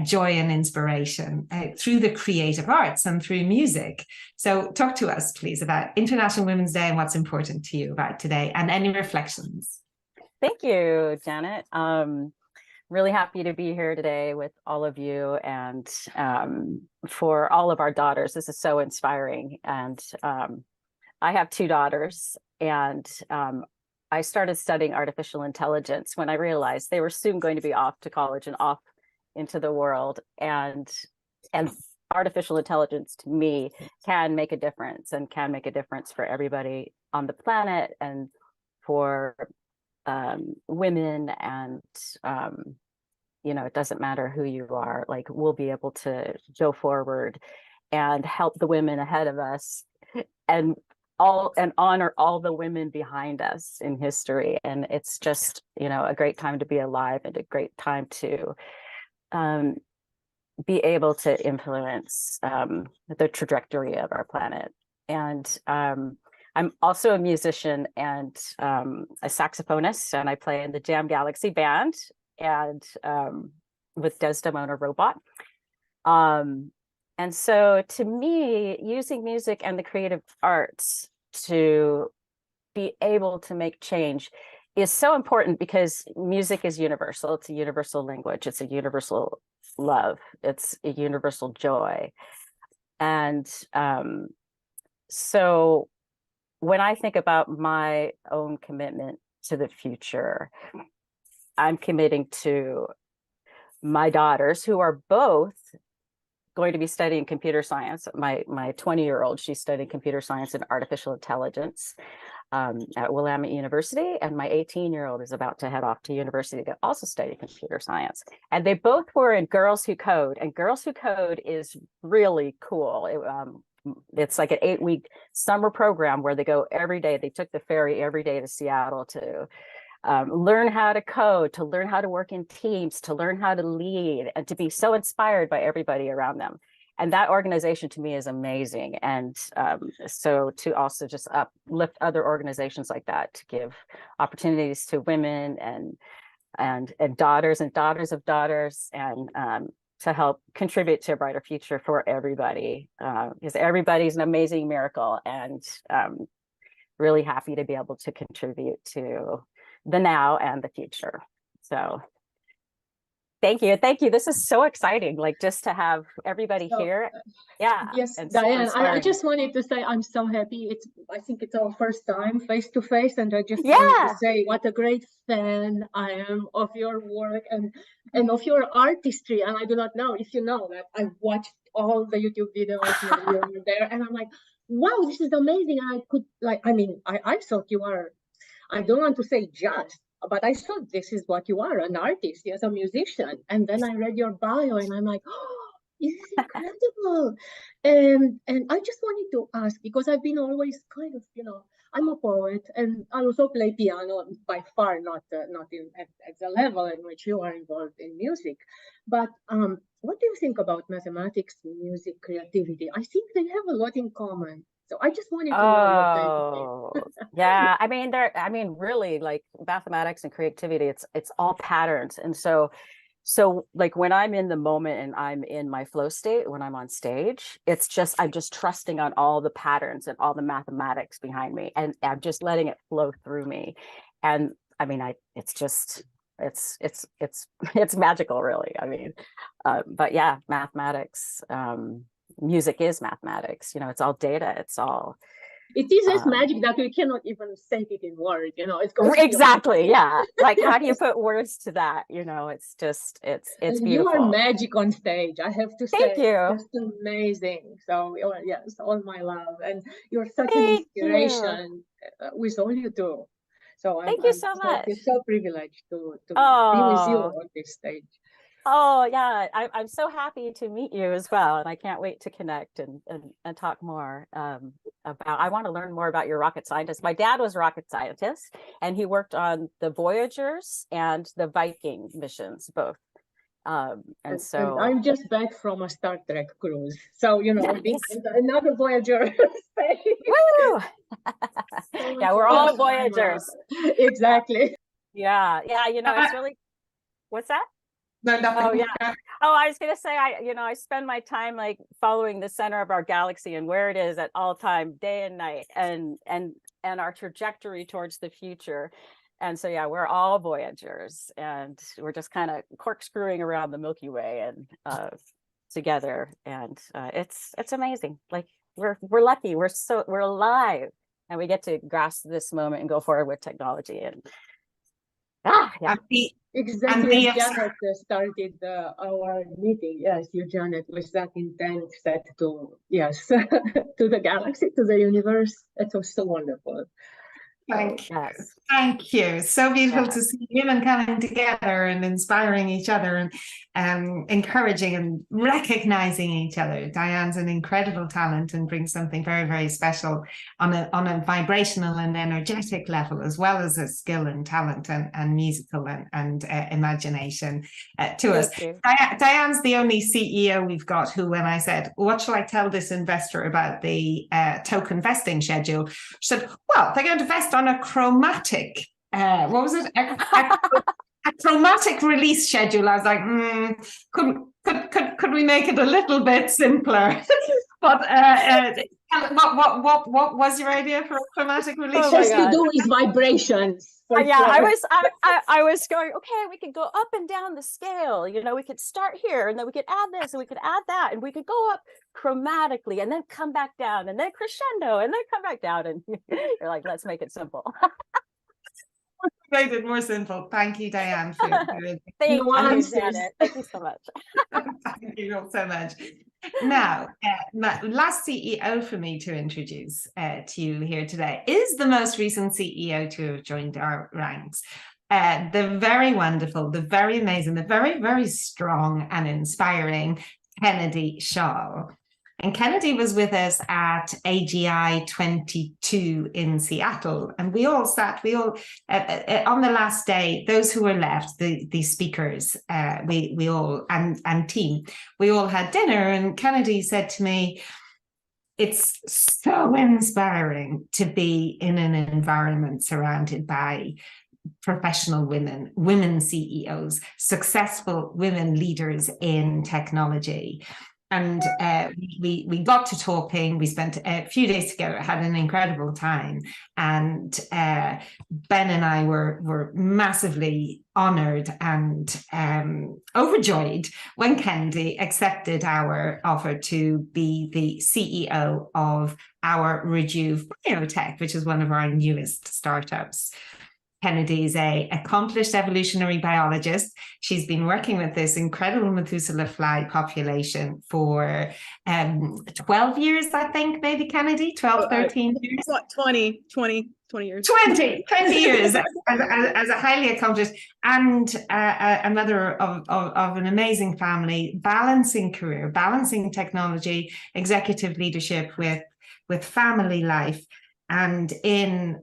[SPEAKER 1] joy and inspiration through the creative arts and through music. So talk to us, please, about International Women's Day and what's important to you about today and any reflections.
[SPEAKER 8] Thank you, Janet. Really happy to be here today with all of you and for all of our daughters. This is so inspiring. And I have two daughters, and I started studying artificial intelligence when I realized they were soon going to be off to college and off into the world. And artificial intelligence to me can make a difference and can make a difference for everybody on the planet and for women, and you know, it doesn't matter who you are, like we'll be able to go forward and help the women ahead of us and honor all the women behind us in history. And it's just, you know, a great time to be alive and a great time to be able to influence the trajectory of our planet. And I'm also a musician and a saxophonist, and I play in the Jam Galaxy band and with Desdemona Robot. And so to me, using music and the creative arts to be able to make change is so important because music is universal. It's a universal language. It's a universal love. It's a universal joy. And so when I think about my own commitment to the future, I'm committing to my daughters, who are both going to be studying computer science. My 20-year-old, she's studying computer science and artificial intelligence at Willamette University, and my 18-year-old is about to head off to university to also study computer science. And they both were in Girls Who Code, and Girls Who Code is really cool. it's like an 8-week summer program where they go every day. They took the ferry every day to Seattle to learn how to code, to learn how to work in teams, to learn how to lead, and to be so inspired by everybody around them. And that organization to me is amazing. And so to also just uplift other organizations like that, to give opportunities to women and daughters and daughters of daughters, and to help contribute to a brighter future for everybody, because everybody's an amazing miracle, and really happy to be able to contribute to the now and the future. So thank you. This is so exciting, like just to have everybody here. Yeah.
[SPEAKER 5] Yes,
[SPEAKER 8] and so
[SPEAKER 5] Diane, I
[SPEAKER 8] inspiring.
[SPEAKER 5] just wanted to say I'm so happy. I think it's our first time face to face, and I just
[SPEAKER 8] Yeah.
[SPEAKER 5] wanted to say what a great fan I am of your work and of your artistry. And I do not know if you know that I've watched all the YouTube videos when you were there, and I'm like, wow, this is amazing. I could I thought you are, I don't want to say just, but I thought this is what you are, an artist, yes, a musician. And then I read your bio and I'm like, oh, this is incredible. And I just wanted to ask, because I've been always kind of, I'm a poet and I also play piano, by far not at the level in which you are involved in music. But what do you think about mathematics, music, creativity? I think they have a lot in common. So I just wanted to know what they think.
[SPEAKER 8] Yeah, I mean, really, like mathematics and creativity, it's all patterns. And so like when I'm in the moment and I'm in my flow state, when I'm on stage, I'm just trusting on all the patterns and all the mathematics behind me, and I'm just letting it flow through me. And I mean, it's magical, really. I mean, but yeah, mathematics, music is mathematics, it's all data,
[SPEAKER 5] it is as magic that we cannot even say it in words, it's
[SPEAKER 8] exactly. Yeah, like how do you put words to that? It's just it's beautiful.
[SPEAKER 5] You are magic on stage, I have to say.
[SPEAKER 8] Thank you.
[SPEAKER 5] Just amazing. So yes, all my love, and you're such an inspiration with all you do. So
[SPEAKER 8] thank you so much.
[SPEAKER 5] You're so privileged to be with you on this stage.
[SPEAKER 8] Oh yeah, I'm so happy to meet you as well, and I can't wait to connect and talk more about. I want to learn more about your rocket scientist. My dad was a rocket scientist, and he worked on the Voyagers and the Viking missions both. And so
[SPEAKER 5] I'm just back from a Star Trek cruise, so another Voyager.
[SPEAKER 8] Woo! Yeah, we're all Voyagers.
[SPEAKER 5] Exactly.
[SPEAKER 8] Yeah, it's really. What's that?
[SPEAKER 1] No, nothing.
[SPEAKER 8] Oh yeah. Oh, I was gonna say, I spend my time like following the center of our galaxy and where it is at all time, day and night, and our trajectory towards the future. And so yeah, we're all Voyagers, and we're just kind of corkscrewing around the Milky Way and together, and it's amazing. Like we're lucky, we're alive, and we get to grasp this moment and go forward with technology. And yeah.
[SPEAKER 5] Exactly. Janet started our meeting. Yes, you, Janet, with that intent set to to the galaxy, to the universe. It was so wonderful.
[SPEAKER 1] Thank you. Thank you. So beautiful to see women coming together and inspiring each other and encouraging and recognizing each other. Diane's an incredible talent and brings something very, very special on a vibrational and energetic level, as well as a skill and talent and musical and imagination to us. Diane's the only CEO we've got who, when I said, what shall I tell this investor about the token vesting schedule? She said, well, they're going to vest on a chromatic, what was it? A chromatic release schedule. I was like, could we make it a little bit simpler? But what was your idea for a chromatic release?
[SPEAKER 5] It has to do with vibrations.
[SPEAKER 8] Yeah, sure. I was going, okay, we could go up and down the scale. We could start here, and then we could add this, and we could add that, and we could go up chromatically, and then come back down, and then crescendo, and then come back down. And you're like, let's make it simple.
[SPEAKER 1] Made it more simple. Thank you, Diane.
[SPEAKER 8] Thank you, Janet. Thank you so much.
[SPEAKER 1] Thank you all so much. Now, my last CEO for me to introduce to you here today is the most recent CEO to have joined our ranks. The very wonderful, the very amazing, the very, very strong and inspiring Kennedy Schaal. And Kennedy was with us at AGI 22 in Seattle. And we all on the last day, those who were left, the speakers, we all, and team, we all had dinner. And Kennedy said to me, it's so inspiring to be in an environment surrounded by professional women CEOs, successful women leaders in technology. And we got to talking. We spent a few days together, had an incredible time. And Ben and I were massively honored and overjoyed when Kennedy accepted our offer to be the CEO of our Rejuve Biotech, which is one of our newest startups. Kennedy's an accomplished evolutionary biologist. She's been working with this incredible Methuselah fly population for 12 years, I think, maybe, Kennedy? 12, 13 years?
[SPEAKER 9] 20 years.
[SPEAKER 1] 20 years as a highly accomplished and a mother of an amazing family, balancing career, balancing technology, executive leadership with family life. And in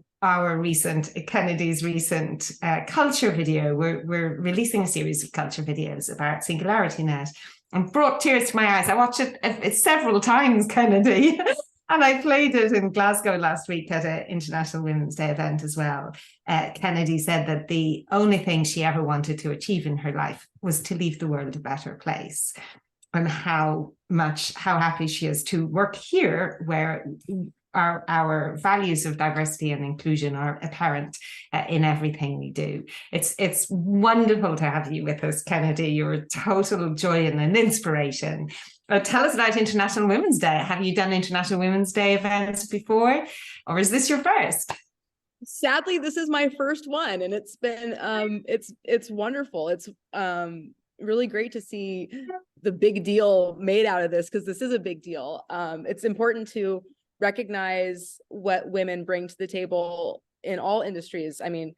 [SPEAKER 1] Kennedy's recent culture video, we're releasing a series of culture videos about SingularityNET, and brought tears to my eyes. I watched it several times, Kennedy, and I played it in Glasgow last week at an International Women's Day event as well. Kennedy said that the only thing she ever wanted to achieve in her life was to leave the world a better place, and how happy she is to work here, where our values of diversity and inclusion are apparent in everything we do. It's wonderful to have you with us, Kennedy. You're a total joy and an inspiration. Tell us about International Women's Day. Have you done International Women's Day events before, or is this your first?
[SPEAKER 9] Sadly, this is my first one, and it's been it's wonderful. It's really great to see the big deal made out of this, because this is a big deal. It's important to recognize what women bring to the table in all industries. I mean,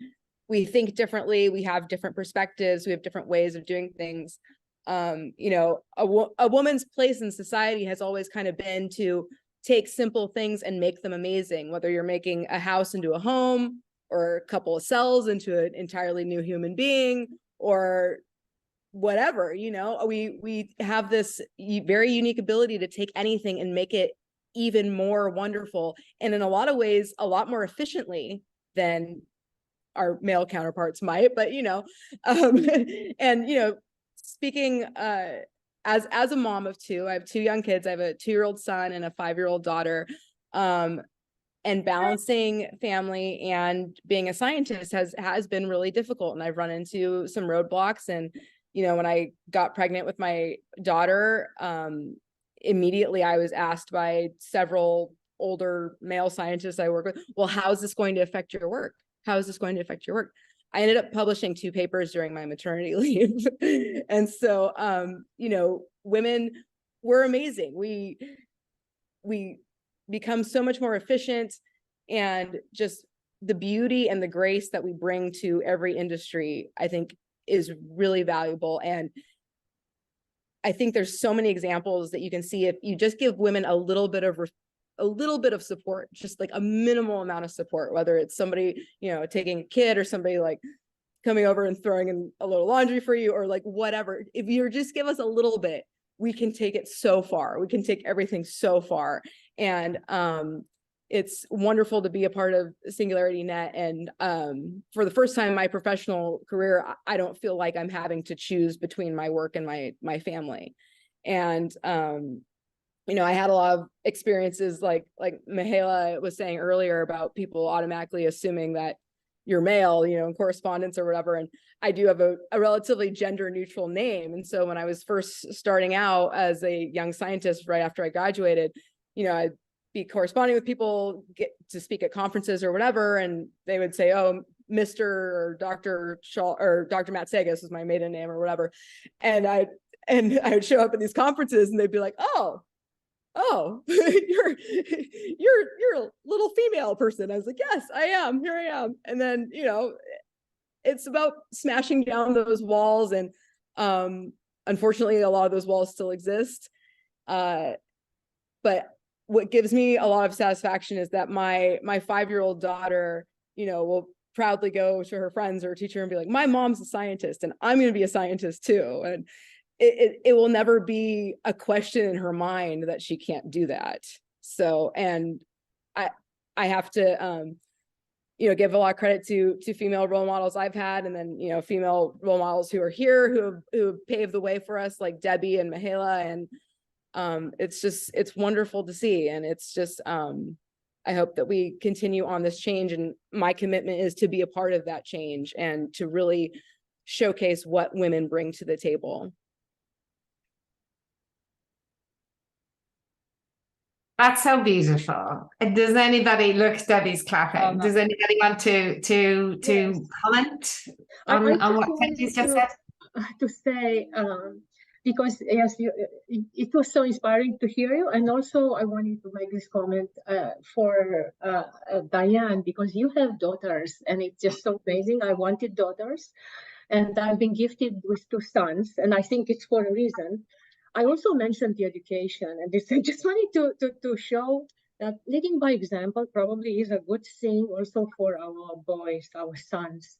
[SPEAKER 9] we think differently, we have different perspectives, we have different ways of doing things. You know, a woman's place in society has always kind of been to take simple things and make them amazing, whether you're making a house into a home, or a couple of cells into an entirely new human being, or whatever. You know, we have this very unique ability to take anything and make it even more wonderful, and in a lot of ways a lot more efficiently than our male counterparts might. But you know, and you know, speaking as a mom of two, I have two young kids. I have a 2-year-old son and a 5-year-old daughter, and balancing family and being a scientist has been really difficult, and I've run into some roadblocks. And you know, when I got pregnant with my daughter, immediately I was asked by several older male scientists I work with, well, how is this going to affect your work? How is this going to affect your work? I ended up publishing 2 papers during my maternity leave. And so, you know, women, we're amazing. We become so much more efficient, and just the beauty and the grace that we bring to every industry, I think, is really valuable. And I think there's so many examples that you can see if you just give women a little bit of support, just like a minimal amount of support, whether it's somebody, you know, taking a kid, or somebody like coming over and throwing in a little laundry for you, or like whatever. If you just give us a little bit, we can take it so far. We can take everything so far. And it's wonderful to be a part of SingularityNET. And for the first time in my professional career, I don't feel like I'm having to choose between my work and my family. And you know, I had a lot of experiences like Mihaela was saying earlier about people automatically assuming that you're male, you know, in correspondence or whatever. And I do have a relatively gender neutral name. And so when I was first starting out as a young scientist right after I graduated, you know, I'd be corresponding with people, get to speak at conferences or whatever, and they would say, oh, Mr. or Dr. Schaal or Dr. Matt Sagas was my maiden name or whatever. And I would show up at these conferences and they'd be like, oh, you're a little female person. I was like, yes, I am. Here I am. And then, you know, it's about smashing down those walls. And unfortunately, a lot of those walls still exist. but what gives me a lot of satisfaction is that my 5-year-old daughter, you know, will proudly go to her friends or teacher and be like, my mom's a scientist and I'm going to be a scientist too. And it will never be a question in her mind that she can't do that. So, and I have to, you know, give a lot of credit to female role models I've had, and then, you know, female role models who are here who have paved the way for us, like Debbie and Mihaela. And it's wonderful to see. And it's just, I hope that we continue on this change. And my commitment is to be a part of that change and to really showcase what women bring to the table.
[SPEAKER 1] That's so beautiful. Does anybody look? Debbie's clapping. Does anybody want to
[SPEAKER 5] Yes.
[SPEAKER 1] comment on what Katie's just said?
[SPEAKER 5] To say, because yes, it was so inspiring to hear you, and also I wanted to make this comment for Dianne, because you have daughters, and it's just so amazing. I wanted daughters, and I've been gifted with 2 sons, and I think it's for a reason. I also mentioned the education, and I just wanted to show that leading by example probably is a good thing also for our boys, our sons.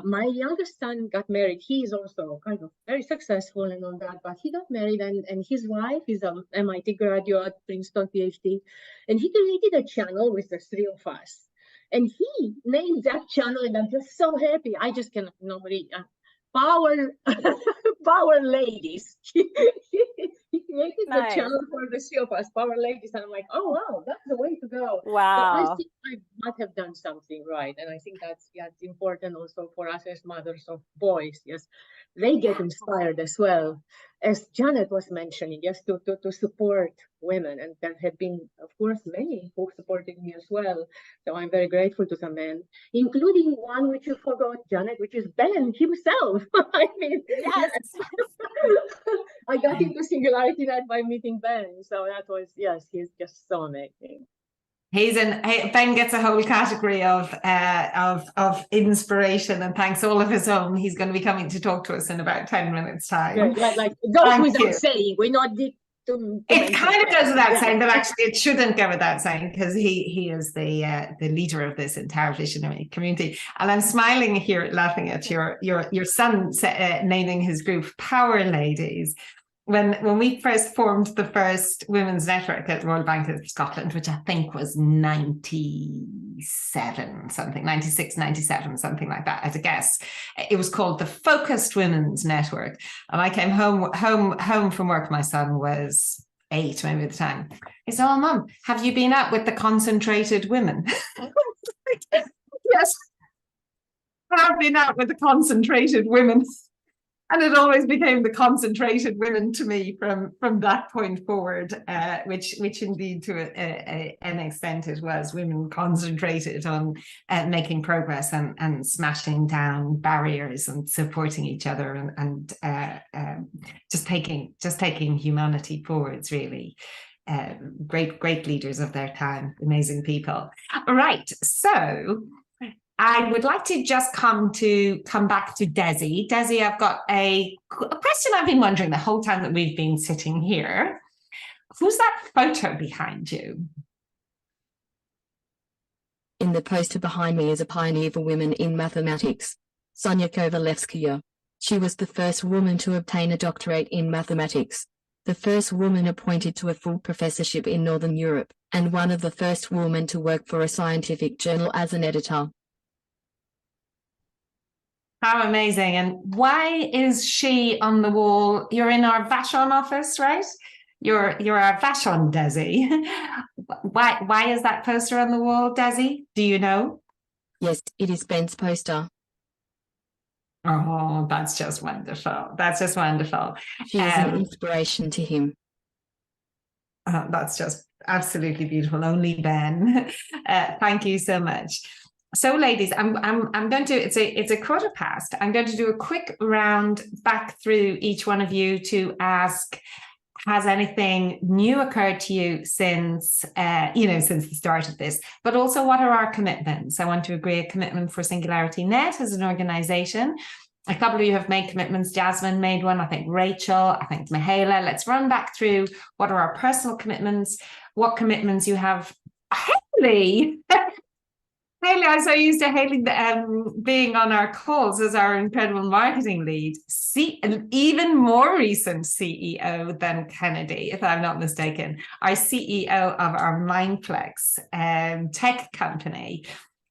[SPEAKER 5] My youngest son got married. He is also kind of very successful and all that, but he got married, and his wife is an MIT graduate, Princeton PhD, and he created a channel with the 3 of us. And he named that channel, and I'm just so happy. I just cannot normally Power Ladies. He created the channel for the 3 of us, Power Ladies, and I'm like, oh wow, that's the way to go.
[SPEAKER 8] Wow.
[SPEAKER 5] So I think I might have done something right, and I think that's important also for us as mothers of boys. Yes, they get inspired as well, as Janet was mentioning. Yes, to support women, and there have been, of course, many who supported me as well. So I'm very grateful to the men, including one which you forgot, Janet, which is Ben himself. I mean,
[SPEAKER 8] yes.
[SPEAKER 5] I got into SingularityNET by meeting Ben. So that was, yes, he's just so amazing.
[SPEAKER 1] Ben gets a whole category of inspiration and thanks all of his own. He's going to be coming to talk to us in about 10 minutes time.
[SPEAKER 5] Yeah, like goes without saying. We're not
[SPEAKER 1] it kind of goes without saying, but actually it shouldn't go without saying, because he is the leader of this entire visionary community. And I'm smiling here, laughing at your son naming his group Power Ladies. When we first formed the first women's network at Royal Bank of Scotland, which I think was 97, something, 96, 97, something like that, as a guess. It was called the Focused Women's Network. And I came home from work. My son was 8 maybe at the time. He said, oh, Mum, have you been out with the concentrated women? Yes, I've been out with the concentrated women. And it always became the concentrated women to me from that point forward, which indeed to an extent it was. Women concentrated on making progress and smashing down barriers and supporting each other and just taking humanity forwards, really. Great leaders of their time, amazing people. All right, so I would like to just come back to Desi. Desi, I've got a question I've been wondering the whole time that we've been sitting here. Who's that photo behind you?
[SPEAKER 2] In the poster behind me is a pioneer for women in mathematics, Sonia Kovalevskaya. She was the first woman to obtain a doctorate in mathematics, the first woman appointed to a full professorship in Northern Europe, and one of the first women to work for a scientific journal as an editor.
[SPEAKER 1] How amazing. And why is she on the wall? You're in our Vashon office, right? You're our Vashon, Desi. Why is that poster on the wall, Desi? Do you know?
[SPEAKER 2] Yes, it is Ben's poster.
[SPEAKER 1] Oh, that's just wonderful. That's just wonderful.
[SPEAKER 2] She is an inspiration to him.
[SPEAKER 1] That's just absolutely beautiful. Only Ben. Thank you so much. So, ladies, I'm going to. It's a quarter past. I'm going to do a quick round back through each one of you to ask: has anything new occurred to you since since the start of this? But also, what are our commitments? I want to agree a commitment for SingularityNET as an organization, A couple of you have made commitments. Jasmine made one, I think Rachel, I think Mihaela. Let's run back through what are our personal commitments, what commitments you have. Haley, Haley, I'm so used to Haley being on our calls as our incredible marketing lead. An even more recent CEO than Kennedy, if I'm not mistaken, our CEO of our Mindplex tech company.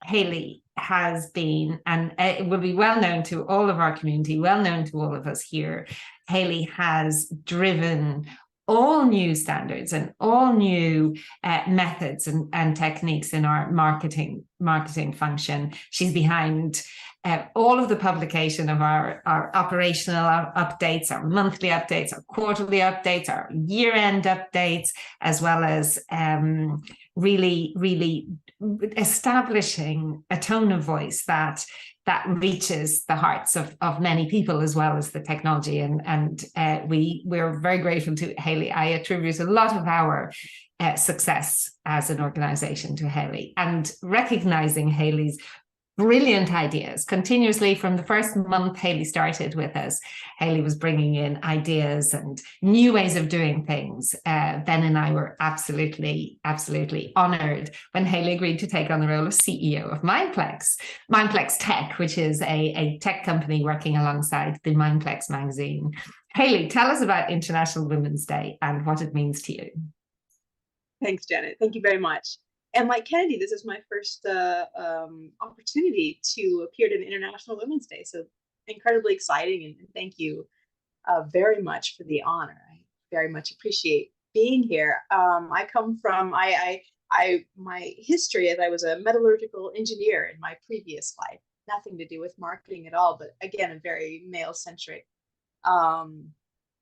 [SPEAKER 1] Haley has been, and it will be well known to all of our community, well known to all of us here. Haley has driven all new standards and all new methods and techniques in our marketing function. She's behind all of the publication of our operational updates, our monthly updates, our quarterly updates, our year-end updates, as well as really establishing a tone of voice that reaches the hearts of many people, as well as the technology. And we're very grateful to Haley. I attribute a lot of our success as an organization to Haley, and recognizing Haley's brilliant ideas continuously. From the first month Haley started with us, Haley was bringing in ideas and new ways of doing things. Ben and I were absolutely honored when Haley agreed to take on the role of CEO of Mindplex Tech, which is a tech company working alongside the Mindplex magazine. Haley, tell us about International Women's Day and what it means to you.
[SPEAKER 10] Thanks, Janet. Thank you very much. And like Kennedy, this is my first opportunity to appear to the International Women's Day. So incredibly exciting, and thank you very much for the honor. I very much appreciate being here. I come from my history as I was a metallurgical engineer in my previous life. Nothing to do with marketing at all, but again, a very male-centric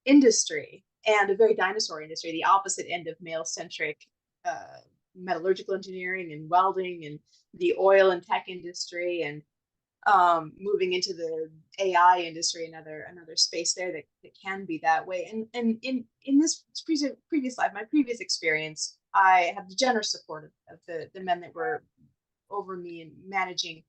[SPEAKER 10] industry, and a very dinosaur industry, the opposite end of male-centric metallurgical engineering and welding and the oil and tech industry, and moving into the AI industry, another space there that can be that way. And in this previous life, my previous experience, I have the generous support of the men that were over me and managing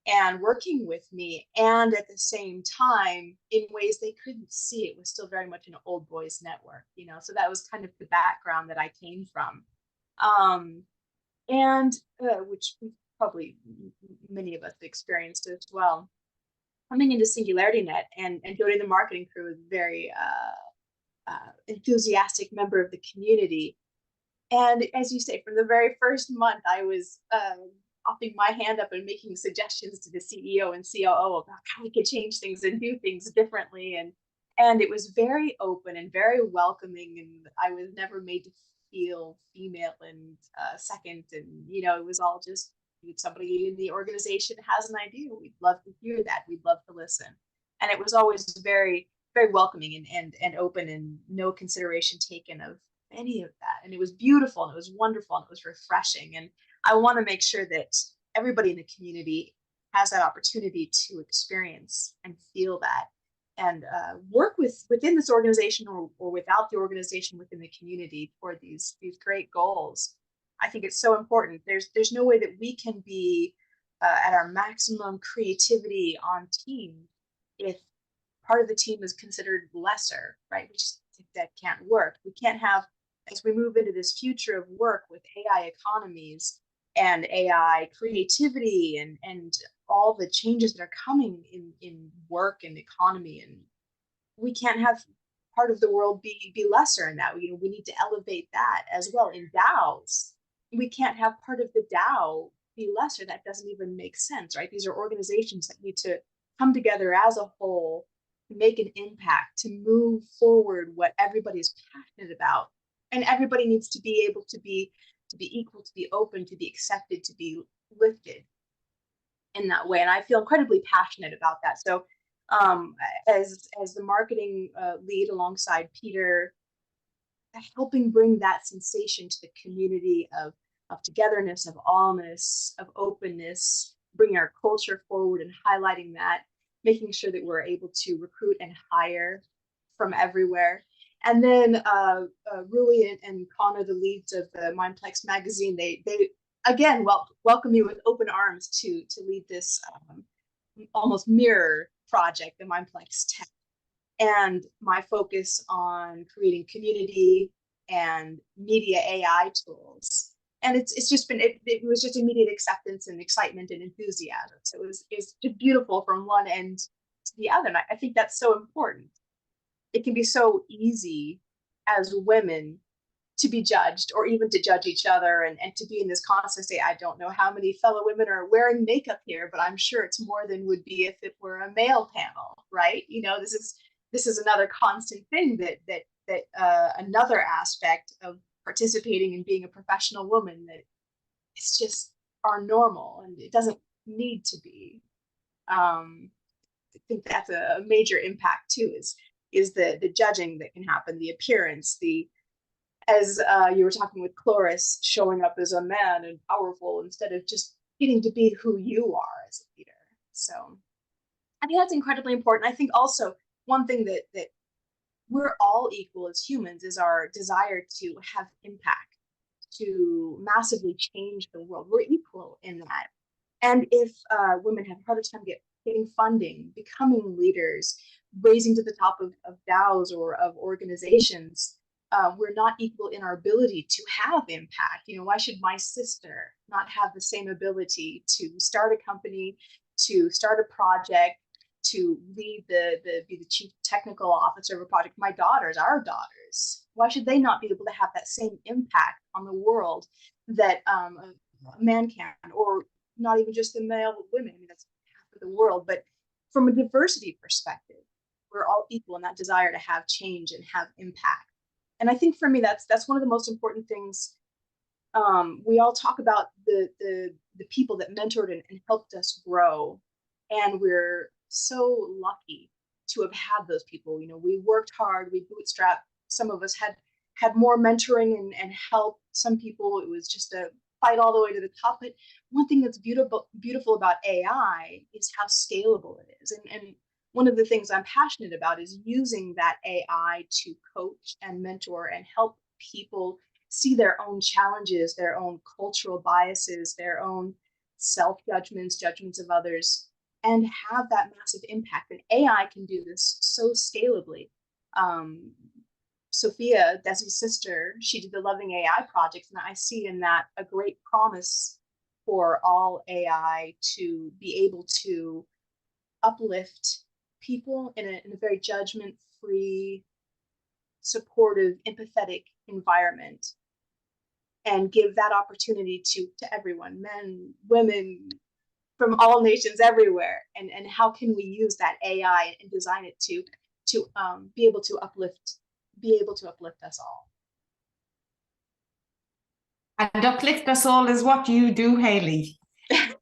[SPEAKER 10] and working with me, and at the same time, in ways they couldn't see, it was still very much an old boys network, so that was kind of the background that I came from. Which probably many of us experienced as well. Coming into SingularityNET and joining the marketing crew was a very enthusiastic member of the community. And as you say, from the very first month, I was popping my hand up and making suggestions to the CEO and COO about how we could change things and do things differently. And it was very open and very welcoming, and I was never made to feel female and second, and it was all just, somebody in the organization has an idea, we'd love to hear that, we'd love to listen. And it was always very, very welcoming and open, and no consideration taken of any of that. And it was beautiful, and it was wonderful, and it was refreshing. And I want to make sure that everybody in the community has that opportunity to experience and feel that, and work within this organization or without the organization, within the community, toward these great goals. I think it's so important. There's no way that we can be at our maximum creativity on team if part of the team is considered lesser, right? That can't work. We can't have, as we move into this future of work with AI economies and AI creativity and all the changes that are coming in work and economy, and we can't have part of the world be lesser in that. We need to elevate that as well. In DAOs, we can't have part of the DAO be lesser. That doesn't even make sense, right? These are organizations that need to come together as a whole, make an impact, to move forward what everybody is passionate about. And everybody needs to be able to be equal, to be open, to be accepted, to be lifted in that way. And I feel incredibly passionate about that. So as the marketing lead alongside Peter, helping bring that sensation to the community of togetherness, of allness, of openness, bringing our culture forward and highlighting that, making sure that we're able to recruit and hire from everywhere. And then Rui and Connor, the leads of the Mindplex magazine, they again welcome me with open arms to lead this almost mirror project, the Mindplex Tech, and my focus on creating community and media AI tools. And it's just been, it was just immediate acceptance and excitement and enthusiasm. So it's just beautiful from one end to the other. And I think that's so important. It can be so easy as women to be judged, or even to judge each other, and to be in this constant state. I don't know how many fellow women are wearing makeup here, but I'm sure it's more than would be if it were a male panel, right? You know, this is another constant thing that another aspect of participating and being a professional woman, that it's just our normal, and it doesn't need to be. I think that's a major impact too, is the judging that can happen, the appearance, as you were talking with Cloris, showing up as a man and powerful instead of just getting to be who you are as a leader. So I think that's incredibly important. I think also one thing that we're all equal as humans is our desire to have impact, to massively change the world. We're equal in that. And if women have a harder time getting funding, becoming leaders, raising to the top of DAOs or of organizations, we're not equal in our ability to have impact. You know, why should my sister not have the same ability to start a company, to start a project, to lead be the chief technical officer of a project? My daughters, our daughters, why should they not be able to have that same impact on the world that a man can, or not even just the male women? I mean, that's half of the world, but from a diversity perspective, we're all equal in that desire to have change and have impact. And I think for me, that's one of the most important things. We all talk about the people that mentored and helped us grow, and we're so lucky to have had those people. You know, we worked hard, we bootstrapped. Some of us had more mentoring and help. Some people, it was just a fight all the way to the top. But one thing that's beautiful about AI is how scalable it is. And one of the things I'm passionate about is using that AI to coach and mentor and help people see their own challenges, their own cultural biases, their own self-judgments, judgments of others, and have that massive impact. And AI can do this so scalably. Sophia, Desi's sister, she did the Loving AI project, and I see in that a great promise for all AI to be able to uplift people in a very judgment-free, supportive, empathetic environment, and give that opportunity to everyone, men, women, from all nations everywhere. And how can we use that AI and design it to be able to uplift us all?
[SPEAKER 1] And uplift us all is what you do, Hayley.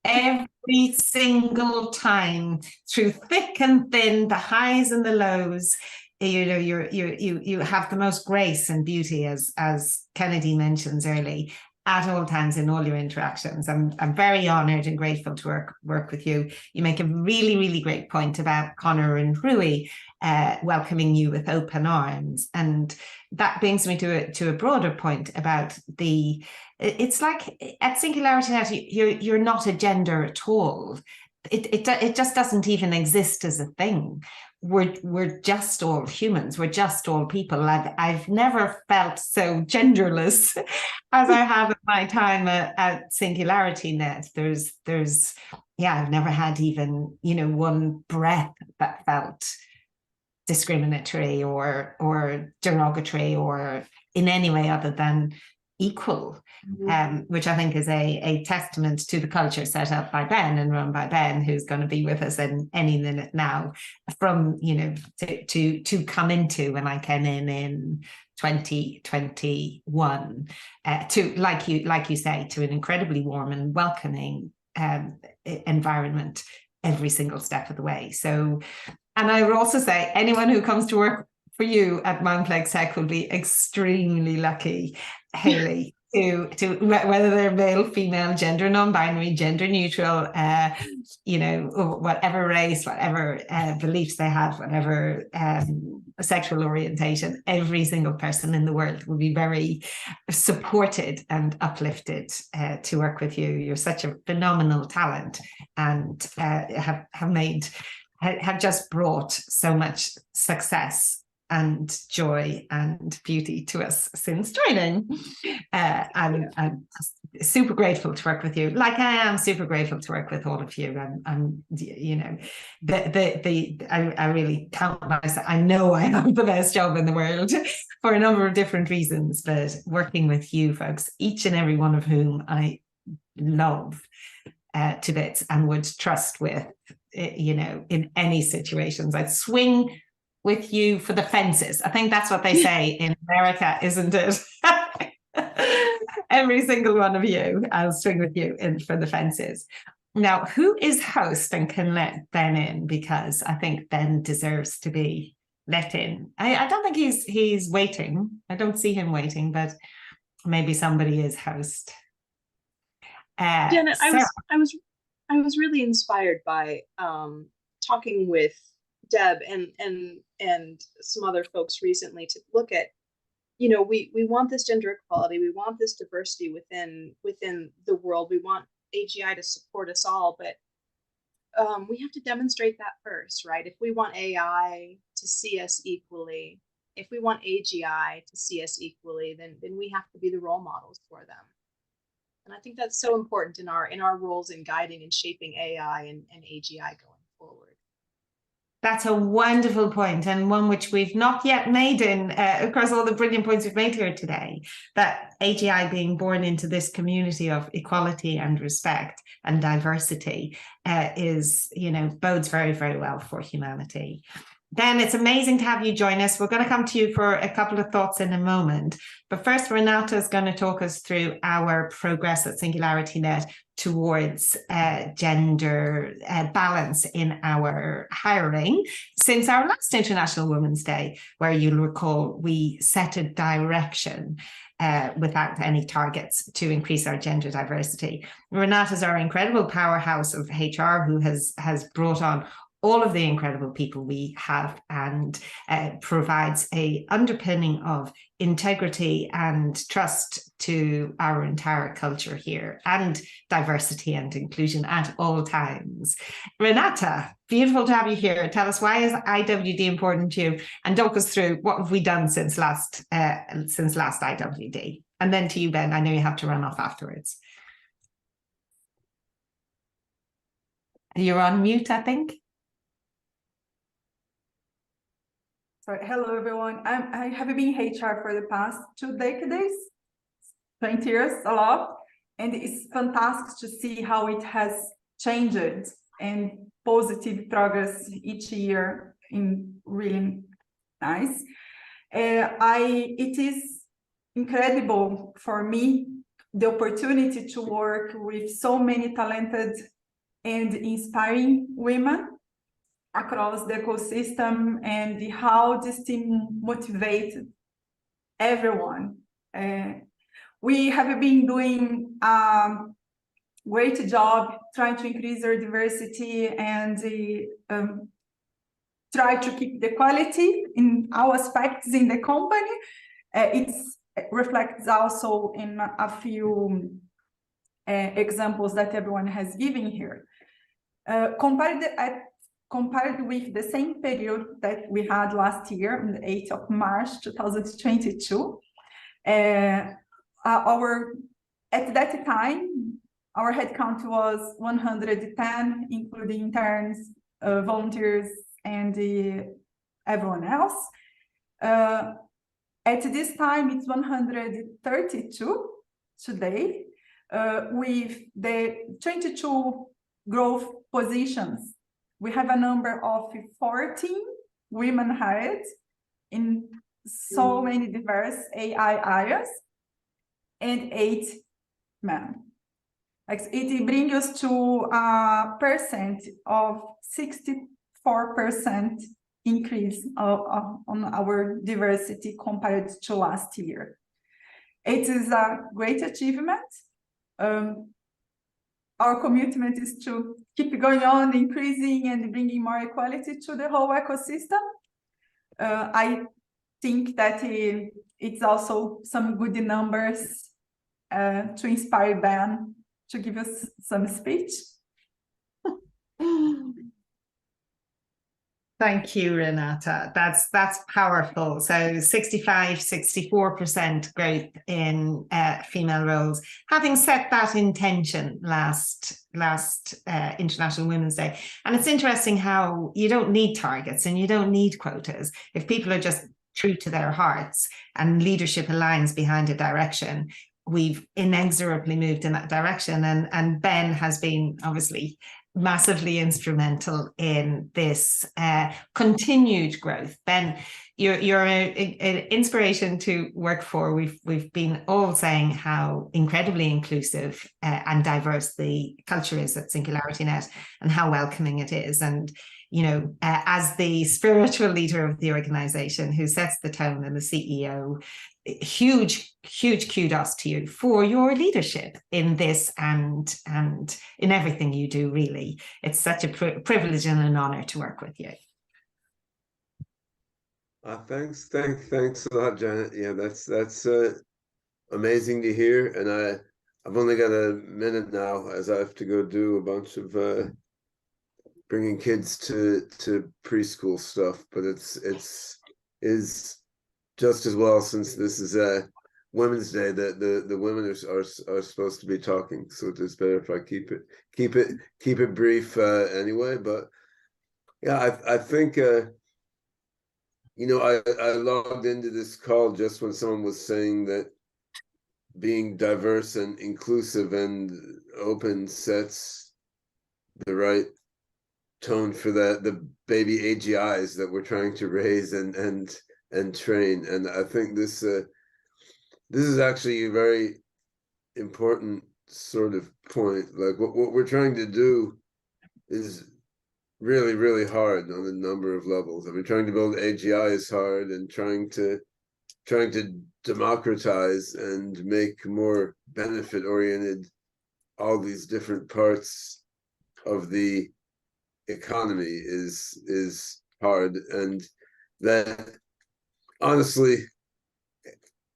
[SPEAKER 1] Every single time, through thick and thin, the highs and the lows, you know, you have the most grace and beauty, as Kennedy mentions early, at all times in all your interactions. I'm very honored and grateful to work with you. You make a really, really great point about Connor and Rui welcoming you with open arms. And that brings me to a broader point about it's like at SingularityNET, you're not a gender at all. It just doesn't even exist as a thing. We're just all humans. We're just all people. I've never felt so genderless as I have at my time at SingularityNET. I've never had even, you know, one breath that felt discriminatory or derogatory or in any way other than equal, which I think is a testament to the culture set up by Ben and run by Ben, who's going to be with us in any minute now, from, you know, to come into when I came in 2021, to like you say, to an incredibly warm and welcoming environment every single step of the way. So, and I would also say anyone who comes to work for you at Mindplex Tech will be extremely lucky, Hayley, to whether they're male, female, gender non-binary, gender neutral, you know, whatever race, whatever beliefs they have, whatever sexual orientation, every single person in the world will be very supported and uplifted to work with you. You're such a phenomenal talent, and have made have just brought so much success and joy and beauty to us since joining. I'm super grateful to work with you. Like I am super grateful to work with all of you. And you know, I really count myself. I know I have the best job in the world for a number of different reasons, but working with you folks, each and every one of whom I love to bits and would trust with, you know, in any situations. I'd swing with you for the fences. I think that's what they say in America, isn't it? Every single one of you, I'll swing with you in for the fences. Now, who is host and can let Ben in? Because I think Ben deserves to be let in. I don't think he's waiting. I don't see him waiting, but maybe somebody is host.
[SPEAKER 10] Janet, I was really inspired by talking with Deb and some other folks recently to look at, you know, we want this gender equality, we want this diversity within the world, we want AGI to support us all, but we have to demonstrate that first, right? If we want AI to see us equally, if we want AGI to see us equally, then we have to be the role models for them. And I think that's so important in our roles in guiding and shaping AI and AGI going forward.
[SPEAKER 1] That's a wonderful point, and one which we've not yet made in across all the brilliant points we've made here today, that AGI being born into this community of equality and respect and diversity is, you know, bodes very, very well for humanity. Ben, it's amazing to have you join us. We're going to come to you for a couple of thoughts in a moment. But first, Renata is going to talk us through our progress at SingularityNET towards gender balance in our hiring since our last International Women's Day, where you'll recall we set a direction without any targets to increase our gender diversity. Renata's our incredible powerhouse of HR who has brought on all of the incredible people we have and provides a underpinning of integrity and trust to our entire culture here, and diversity and inclusion at all times. Renata, beautiful to have you here. Tell us, why is IWD important to you, and talk us through what have we done since last IWD. And then to you, Ben, I know you have to run off afterwards. You're on mute, I think.
[SPEAKER 11] So, hello everyone. I have been in HR for the past 2 decades, 20 years, a lot, and it's fantastic to see how it has changed and positive progress each year. In really nice. It is incredible for me the opportunity to work with so many talented and inspiring women across the ecosystem, and how this team motivated everyone. We have been doing a great job trying to increase our diversity and try to keep the quality in all aspects in the company. It reflects also in a few examples that everyone has given here. Compared with the same period that we had last year, on the 8th of March 2022, at that time, our headcount was 110, including interns, volunteers, and everyone else. At this time, it's 132 today, with the 22 growth positions. We have a number of 14 women hired in so many diverse AI areas, and 8 men. Like, it brings us to a percent of 64% increase on our diversity compared to last year. It is a great achievement. Our commitment is to keep going on, increasing and bringing more equality to the whole ecosystem. I think that it's also some good numbers to inspire Ben to give us some speech.
[SPEAKER 1] Thank you, Renata. That's powerful. So 64% growth in female roles. Having set that intention last International Women's Day. And it's interesting how you don't need targets and you don't need quotas. If people are just true to their hearts and leadership aligns behind a direction, we've inexorably moved in that direction. And Ben has been obviously massively instrumental in this continued growth. Ben, you're an inspiration to work for. We've been all saying how incredibly inclusive and diverse the culture is at SingularityNET and how welcoming it is. And you know, as the spiritual leader of the organization who sets the tone and the CEO, huge kudos to you for your leadership in this and in everything you do. Really, it's such a privilege and an honor to work with you.
[SPEAKER 12] Thanks a lot, Janet. Yeah, that's amazing to hear. And I've only got a minute now, as I have to go do a bunch of bringing kids to preschool stuff. But it's just as well, since this is Women's Day, that the women are supposed to be talking, so it is better if I keep it brief anyway. But yeah, I think you know, I logged into this call just when someone was saying that being diverse and inclusive and open sets the right tone for the baby AGIs that we're trying to raise and train. And I think this is actually a very important sort of point. Like what we're trying to do is really, really hard on a number of levels. I mean, trying to build AGI is hard, and trying to democratize and make more benefit oriented all these different parts of the economy is hard. And that, honestly,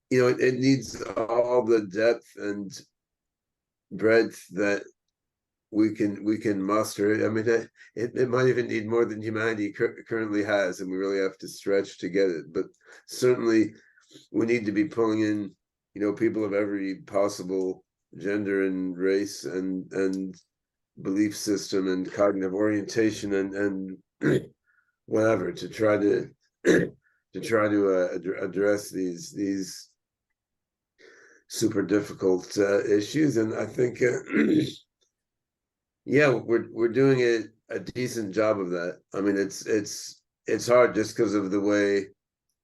[SPEAKER 12] you know, it needs all the depth and breadth that we can muster. I mean, it might even need more than humanity currently has, and we really have to stretch to get it. But certainly, we need to be pulling in, you know, people of every possible gender and race and belief system and cognitive orientation and whatever, to try to address these super difficult issues. And I think yeah, we're doing a decent job of that. I mean, it's hard just because of the way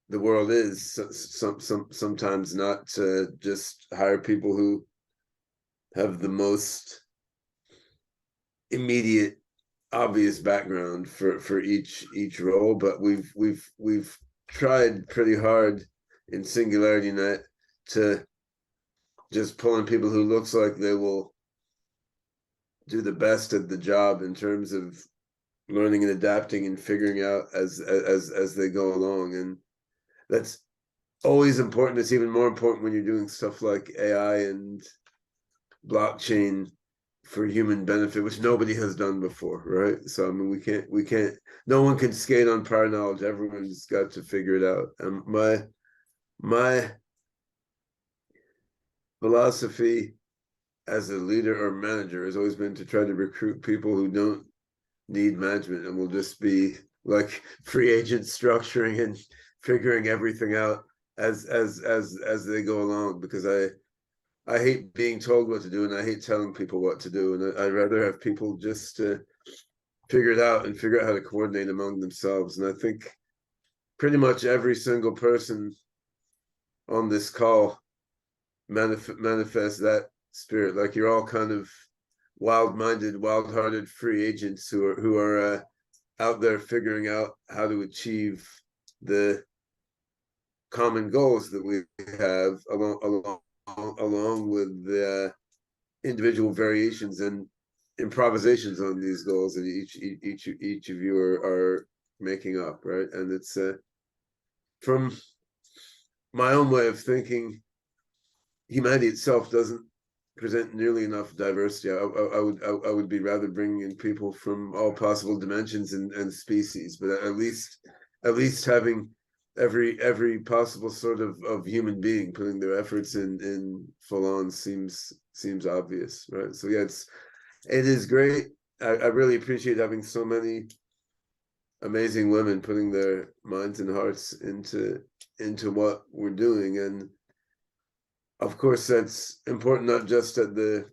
[SPEAKER 12] the world is. Sometimes not to just hire people who have the most immediate, obvious background for each role. But we've tried pretty hard in SingularityNET to just pull in people who looks like they will do the best at the job in terms of learning and adapting and figuring out as they go along. And that's always important. It's even more important when you're doing stuff like AI and blockchain for human benefit, which nobody has done before, right? So I mean, we can't no one can skate on prior knowledge. Everyone's got to figure it out. And my philosophy as a leader or manager has always been to try to recruit people who don't need management and will just be like free agents, structuring and figuring everything out as they go along, because I hate being told what to do, and I hate telling people what to do, and I'd rather have people just figure it out and figure out how to coordinate among themselves. And I think pretty much every single person on this call manifests that spirit. Like, you're all kind of wild-minded, wild-hearted free agents who are out there figuring out how to achieve the common goals that we have along with the individual variations and improvisations on these goals that each of you are making up, right? And it's from my own way of thinking, humanity itself doesn't present nearly enough diversity. I would be rather bringing in people from all possible dimensions and species, but at least having every possible sort of human being putting their efforts in full on seems obvious, right? So yeah, it is great. I really appreciate having so many amazing women putting their minds and hearts into what we're doing. And of course, that's important not just at the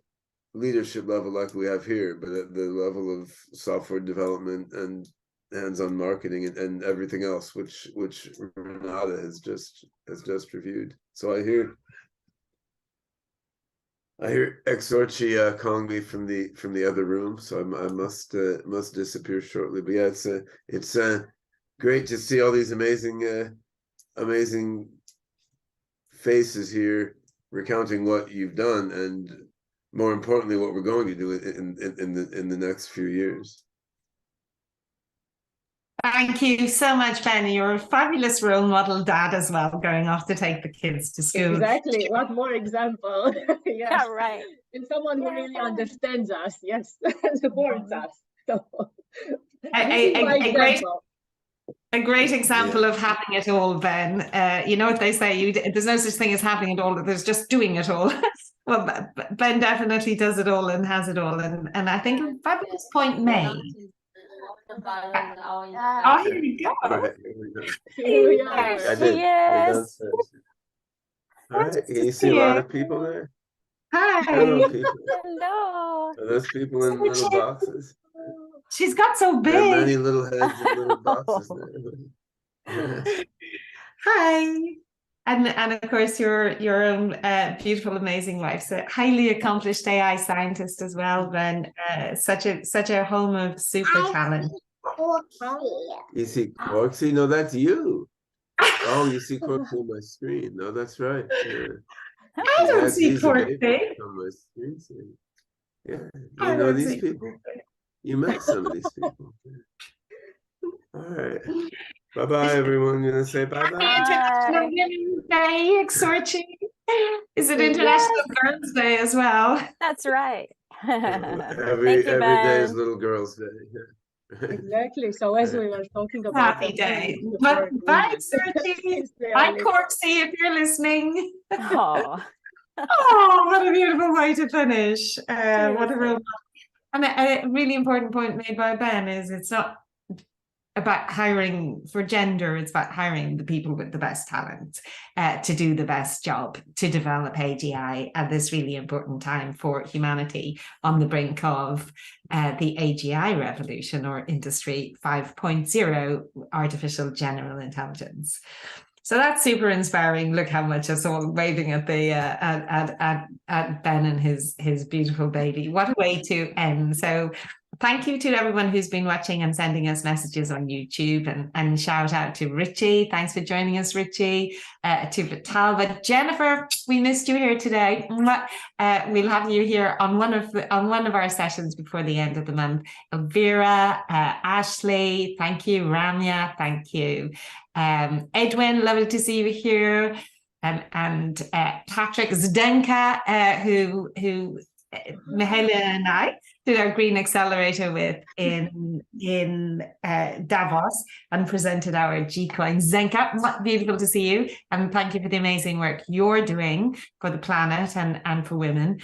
[SPEAKER 12] leadership level like we have here, but at the level of software development and hands-on marketing and everything else, which Renata has just reviewed. So I hear Exorchi calling me from the other room, so I must disappear shortly. But yeah, it's great to see all these amazing faces here recounting what you've done, and more importantly, what we're going to do in the next few years.
[SPEAKER 1] Thank you so much, Ben. You're a fabulous role model dad as well, going off to take the kids to school.
[SPEAKER 5] Exactly. What more example? Yes.
[SPEAKER 8] Yeah, right.
[SPEAKER 5] And someone who really understands us, yes, and supports us. So
[SPEAKER 1] a great example of having it all, Ben. You know what they say, there's no such thing as having it all, there's just doing it all. Well, Ben definitely does it all and has it all. And I think a fabulous point made. Oh, here we go.
[SPEAKER 12] I did.
[SPEAKER 8] Yes.
[SPEAKER 12] All right. You see a lot of people there?
[SPEAKER 1] Hi.
[SPEAKER 12] Hello, people.
[SPEAKER 8] Hello.
[SPEAKER 12] Are those people in little boxes?
[SPEAKER 1] She's got so big.
[SPEAKER 12] There are many little heads in little boxes there.
[SPEAKER 1] Hi. And of course, your own beautiful, amazing wife, so highly accomplished AI scientist as well, Ben. Such a home of super talent.
[SPEAKER 12] You see Corksy? No, that's you. Oh, you see Corksy on my screen. No, that's right. Yeah.
[SPEAKER 1] I don't see Corksy
[SPEAKER 12] on my screen. Yeah, you know these people. You met some of these people. All right. Bye-bye, everyone. You gonna say bye-bye?
[SPEAKER 1] International Women's Day, Exorchi. Is it International Girls' Day as well?
[SPEAKER 8] That's right.
[SPEAKER 12] Every day is Little Girls' Day.
[SPEAKER 5] Exactly. So as we were talking about
[SPEAKER 1] happy day. Bye, Exorchi. Bye, Corksy, if you're listening.
[SPEAKER 8] Oh.
[SPEAKER 1] Oh, what a beautiful way to finish. What a real. And a really important point made by Ben is it's not about hiring for gender, it's about hiring the people with the best talent to do the best job, to develop AGI at this really important time for humanity on the brink of the AGI revolution, or Industry 5.0, artificial general intelligence. So that's super inspiring. Look how much us all waving at the at Ben and his beautiful baby. What a way to end. So thank you to everyone who's been watching and sending us messages on YouTube, and shout out to Richie. Thanks for joining us, Richie. To Vitalva, Jennifer, we missed you here today. We'll have you here on one of our sessions before the end of the month. Elvira, Ashley, thank you. Ramya, thank you. Edwin, lovely to see you here. And Patrick Zdenka, who Mihaela and I did our Green Accelerator with in Davos, and presented our G-Coin. Zenka, beautiful to see you, and thank you for the amazing work you're doing for the planet and for women.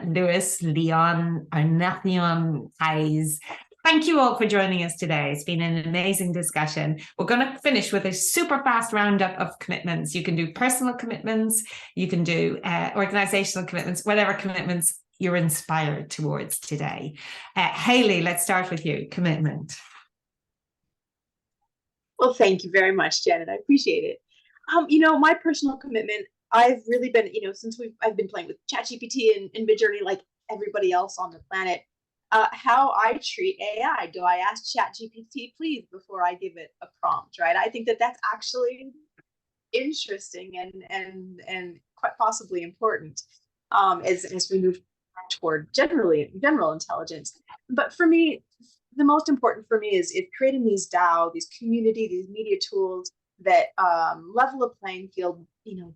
[SPEAKER 1] Lewis, Leon, Arnathion, Thais, thank you all for joining us today. It's been an amazing discussion. We're going to finish with a super fast roundup of commitments. You can do personal commitments, you can do organizational commitments, whatever commitments you're inspired towards today. Haley, let's start with you. Commitment.
[SPEAKER 10] Well, thank you very much, Janet. I appreciate it. My personal commitment, I've really been, since I've been playing with ChatGPT and Midjourney like everybody else on the planet. How I treat AI. Do I ask ChatGPT, please, before I give it a prompt, right? I think that's actually interesting and quite possibly important as we move toward general intelligence. But for me, the most important for me is creating these DAO, these community, these media tools that level a playing field,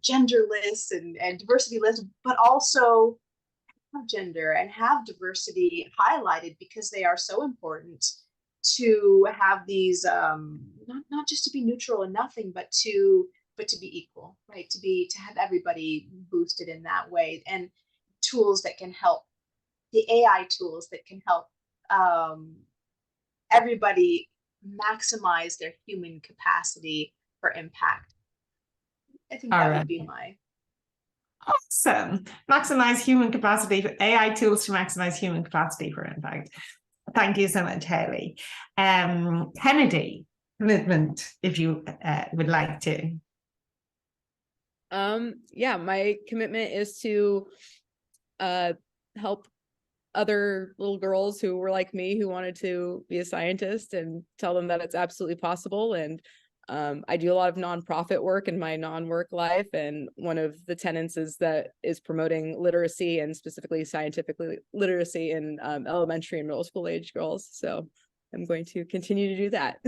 [SPEAKER 10] genderless and diversity-less, but also have gender and have diversity highlighted, because they are so important to have these not just to be neutral and nothing, but to be equal, right? To have everybody boosted in that way, and tools that can help, the AI tools that can help everybody maximize their human capacity for impact. I think that would be my.
[SPEAKER 1] Awesome. Maximize human capacity, for AI tools to maximize human capacity for impact. Thank you so much, Haley. Kennedy, commitment, if you would like to.
[SPEAKER 9] Yeah, my commitment is to help other little girls who were like me, who wanted to be a scientist, and tell them that it's absolutely possible. And I do a lot of nonprofit work in my non-work life, and one of the tenets is promoting literacy, and specifically scientific literacy in elementary and middle school age girls. So I'm going to continue to do that.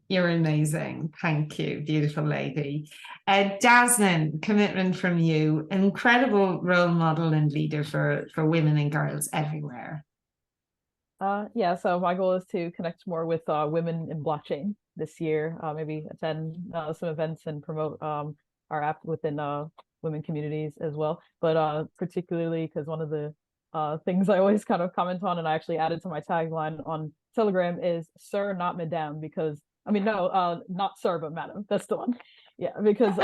[SPEAKER 1] You're amazing. Thank you. Beautiful lady. Jasmine, commitment from you. Incredible role model and leader for women and girls everywhere.
[SPEAKER 4] Yeah, so my goal is to connect more with women in blockchain this year, maybe attend some events and promote our app within women communities as well. But particularly because one of the things I always kind of comment on, and I actually added to my tagline on Telegram, is sir, not madam, because I mean, no, not sir, but madam. That's the one. Yeah, because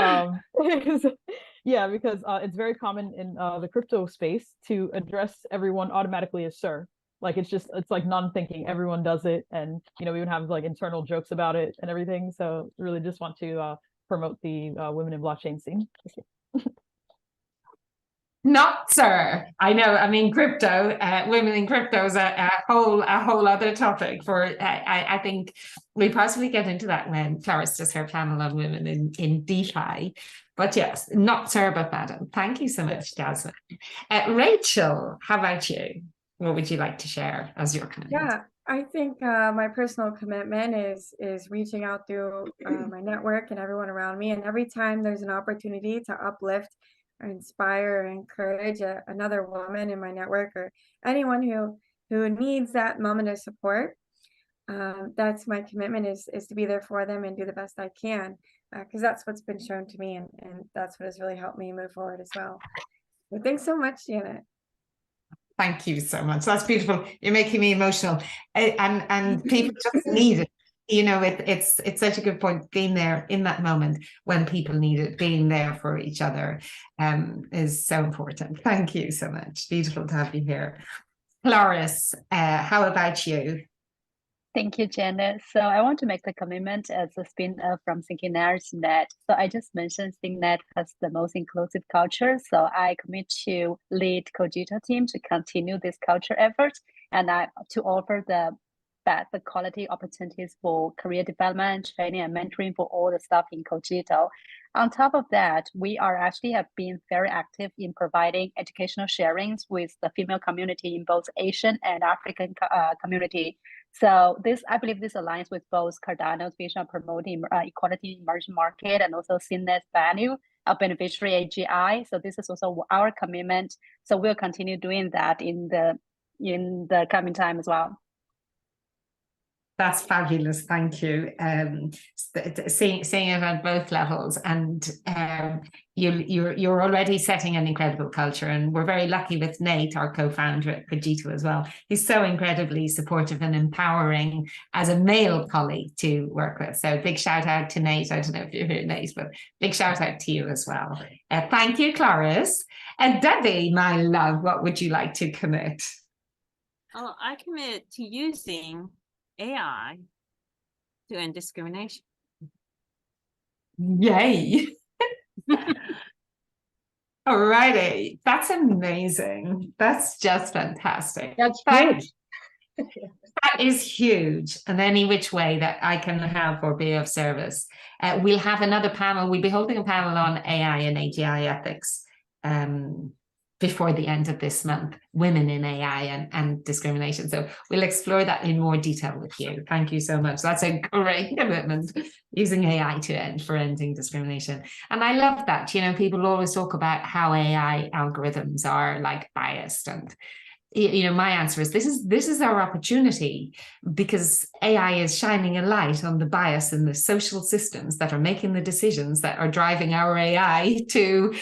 [SPEAKER 4] it's very common in the crypto space to address everyone automatically as sir. Like it's like non-thinking. Everyone does it, and we even have like internal jokes about it and everything. So really, just want to promote the women in blockchain scene.
[SPEAKER 1] Not sir. I know. I mean, crypto, women in crypto is a whole other topic. I think we possibly get into that when Cloris does her panel on women in DeFi. But yes, not sir, but madam. Thank you so much, Jasmine. Rachel, how about you? What would you like to share as your commitment?
[SPEAKER 3] Yeah, I think my personal commitment is reaching out through my network and everyone around me. And every time there's an opportunity to uplift or inspire or encourage another woman in my network, or anyone who needs that moment of support, that's my commitment, is to be there for them and do the best I can, because that's what's been shown to me, and that's what has really helped me move forward as well. So thanks so much, Janet.
[SPEAKER 1] Thank you so much. That's beautiful. You're making me emotional, and people just need it. It's such a good point. Being there in that moment when people need it, being there for each other, is so important. Thank you so much. Beautiful to have you here. Cloris, how about you?
[SPEAKER 6] Thank you, Janet. So I want to make the commitment as a spin-off from SingularityNET. So I just mentioned SingNet has the most inclusive culture. So I commit to lead Cogito team to continue this culture effort, and to offer the quality opportunities for career development, training, and mentoring for all the staff in Cogito. On top of that, we have been very active in providing educational sharings with the female community in both Asian and African community. So I believe this aligns with both Cardano's vision of promoting equality in emerging market, and also SingNet's value of beneficiary AGI. So this is also our commitment. So we'll continue doing that in the coming time as well.
[SPEAKER 1] That's fabulous. Thank you. Seeing it on both levels, and you're already setting an incredible culture, and we're very lucky with Nate, our co-founder at Cogito as well. He's so incredibly supportive and empowering as a male colleague to work with. So big shout out to Nate. I don't know if you're here, Nate, but big shout out to you as well. Thank you, Cloris. And Debbie, my love, what would you like to commit?
[SPEAKER 7] Oh, I commit to using AI to end discrimination.
[SPEAKER 1] Yay. All righty. That's amazing. That's just fantastic.
[SPEAKER 5] That's huge.
[SPEAKER 1] That is huge. And any which way that I can help or be of service. We'll have another panel. We'll be holding a panel on AI and AGI ethics before the end of this month, Women in AI and Discrimination. So we'll explore that in more detail with you. Thank you so much. That's a great commitment, using AI for ending discrimination. And I love that, you know, people always talk about how AI algorithms are like biased, and you know, my answer is this is our opportunity, because AI is shining a light on the bias in the social systems that are making the decisions that are driving our AI to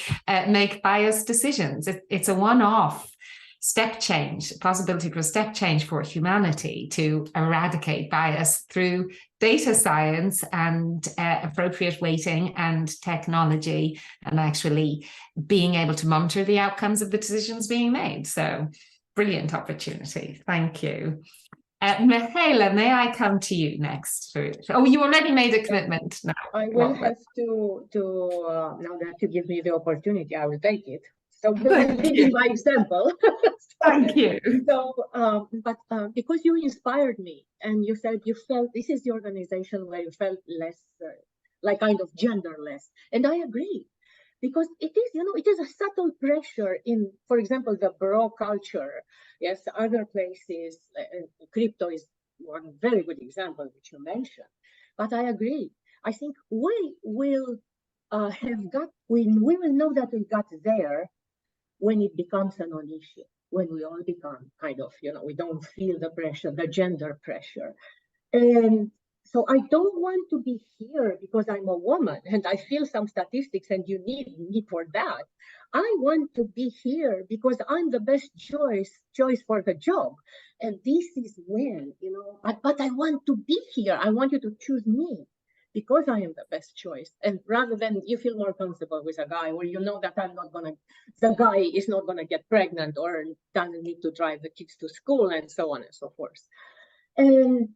[SPEAKER 1] make biased decisions. It's a one-off step change, possibility for a step change for humanity to eradicate bias through data science and appropriate weighting and technology, and actually being able to monitor the outcomes of the decisions being made. So brilliant opportunity. Thank you. Mihaela, may I come to you next? Oh, you already made a commitment. No.
[SPEAKER 5] I will have to now that you give me the opportunity, I will take it. So leading by example.
[SPEAKER 1] Thank you.
[SPEAKER 5] So, but because you inspired me, and you said you felt this is the organization where you felt less, like kind of genderless, and I agree. Because it is, you know, it is a subtle pressure in, for example, the bro culture. Yes, other places, crypto is one very good example which you mentioned. But I agree. I think we will we will know that we got there when it becomes a non-issue, when we all become kind of, you know, we don't feel the pressure, the gender pressure. And so I don't want to be here because I'm a woman and I feel some statistics and you need me for that. I want to be here because I'm the best choice for the job. And this is when, you know, but I want to be here. I want you to choose me because I am the best choice. And rather than you feel more comfortable with a guy where you know that the guy is not gonna get pregnant or doesn't need to drive the kids to school and so on and so forth. And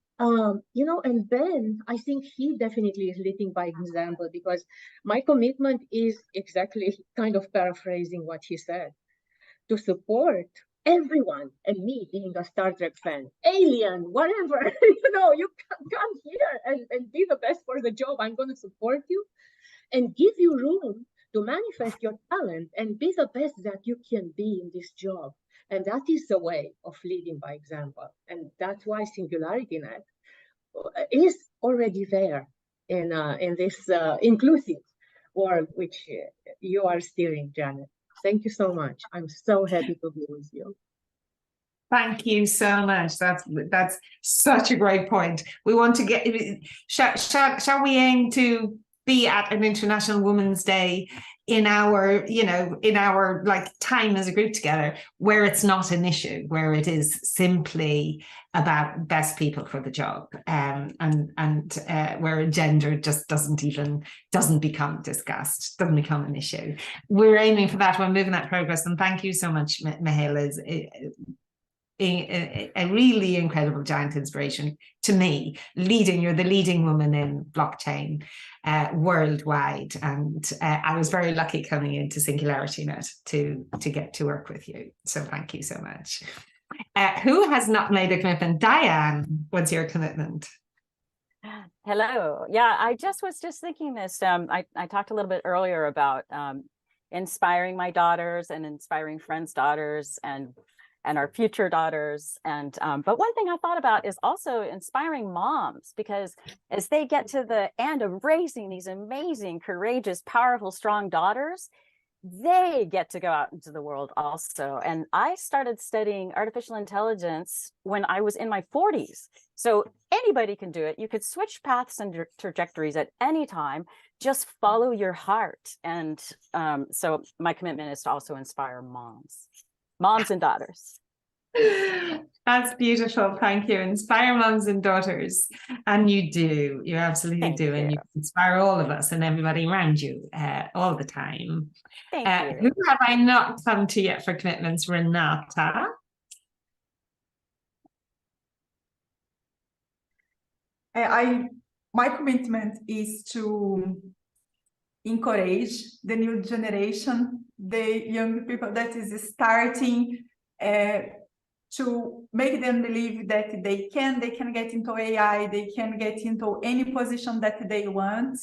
[SPEAKER 5] you know, and Ben, I think he definitely is leading by example, because my commitment is exactly kind of paraphrasing what he said, to support everyone, and me being a Star Trek fan, Alien, whatever, you know, you come here and be the best for the job. I'm going to support you and give you room to manifest your talent and be the best that you can be in this job. And that is the way of leading by example. And that's why SingularityNET is already there in this inclusive world, which you are steering, Janet. Thank you so much. I'm so happy to be with you.
[SPEAKER 1] Thank you so much. That's such a great point. We want to get, shall we aim to be at an International Women's Day in our, you know, in our like time as a group together, where it's not an issue, where it is simply about best people for the job, and where gender just doesn't become discussed, doesn't become an issue. We're aiming for that. We're moving that progress, and thank you so much, Mihaela. A really incredible giant inspiration to me. You're the leading woman in blockchain worldwide, and I was very lucky coming into SingularityNET to get to work with you. So thank you so much. Who has not made a commitment? Dianne, what's your commitment?
[SPEAKER 8] Hello. Yeah, I was just thinking this. I talked a little bit earlier about inspiring my daughters and inspiring friends' daughters and our future daughters. And but one thing I thought about is also inspiring moms, because as they get to the end of raising these amazing, courageous, powerful, strong daughters, they get to go out into the world also. And I started studying artificial intelligence when I was in my 40s. So anybody can do it. You could switch paths and trajectories at any time. Just follow your heart. And so my commitment is to also inspire moms and daughters.
[SPEAKER 1] That's beautiful. Thank you. Inspire moms and daughters. And you absolutely do. And you inspire all of us and everybody around you all the time.
[SPEAKER 8] Thank
[SPEAKER 1] you. Who have I not come to yet for commitments? Renata.
[SPEAKER 11] My commitment is to encourage the new generation, the young people that is starting, to make them believe that they can get into AI, they can get into any position that they want,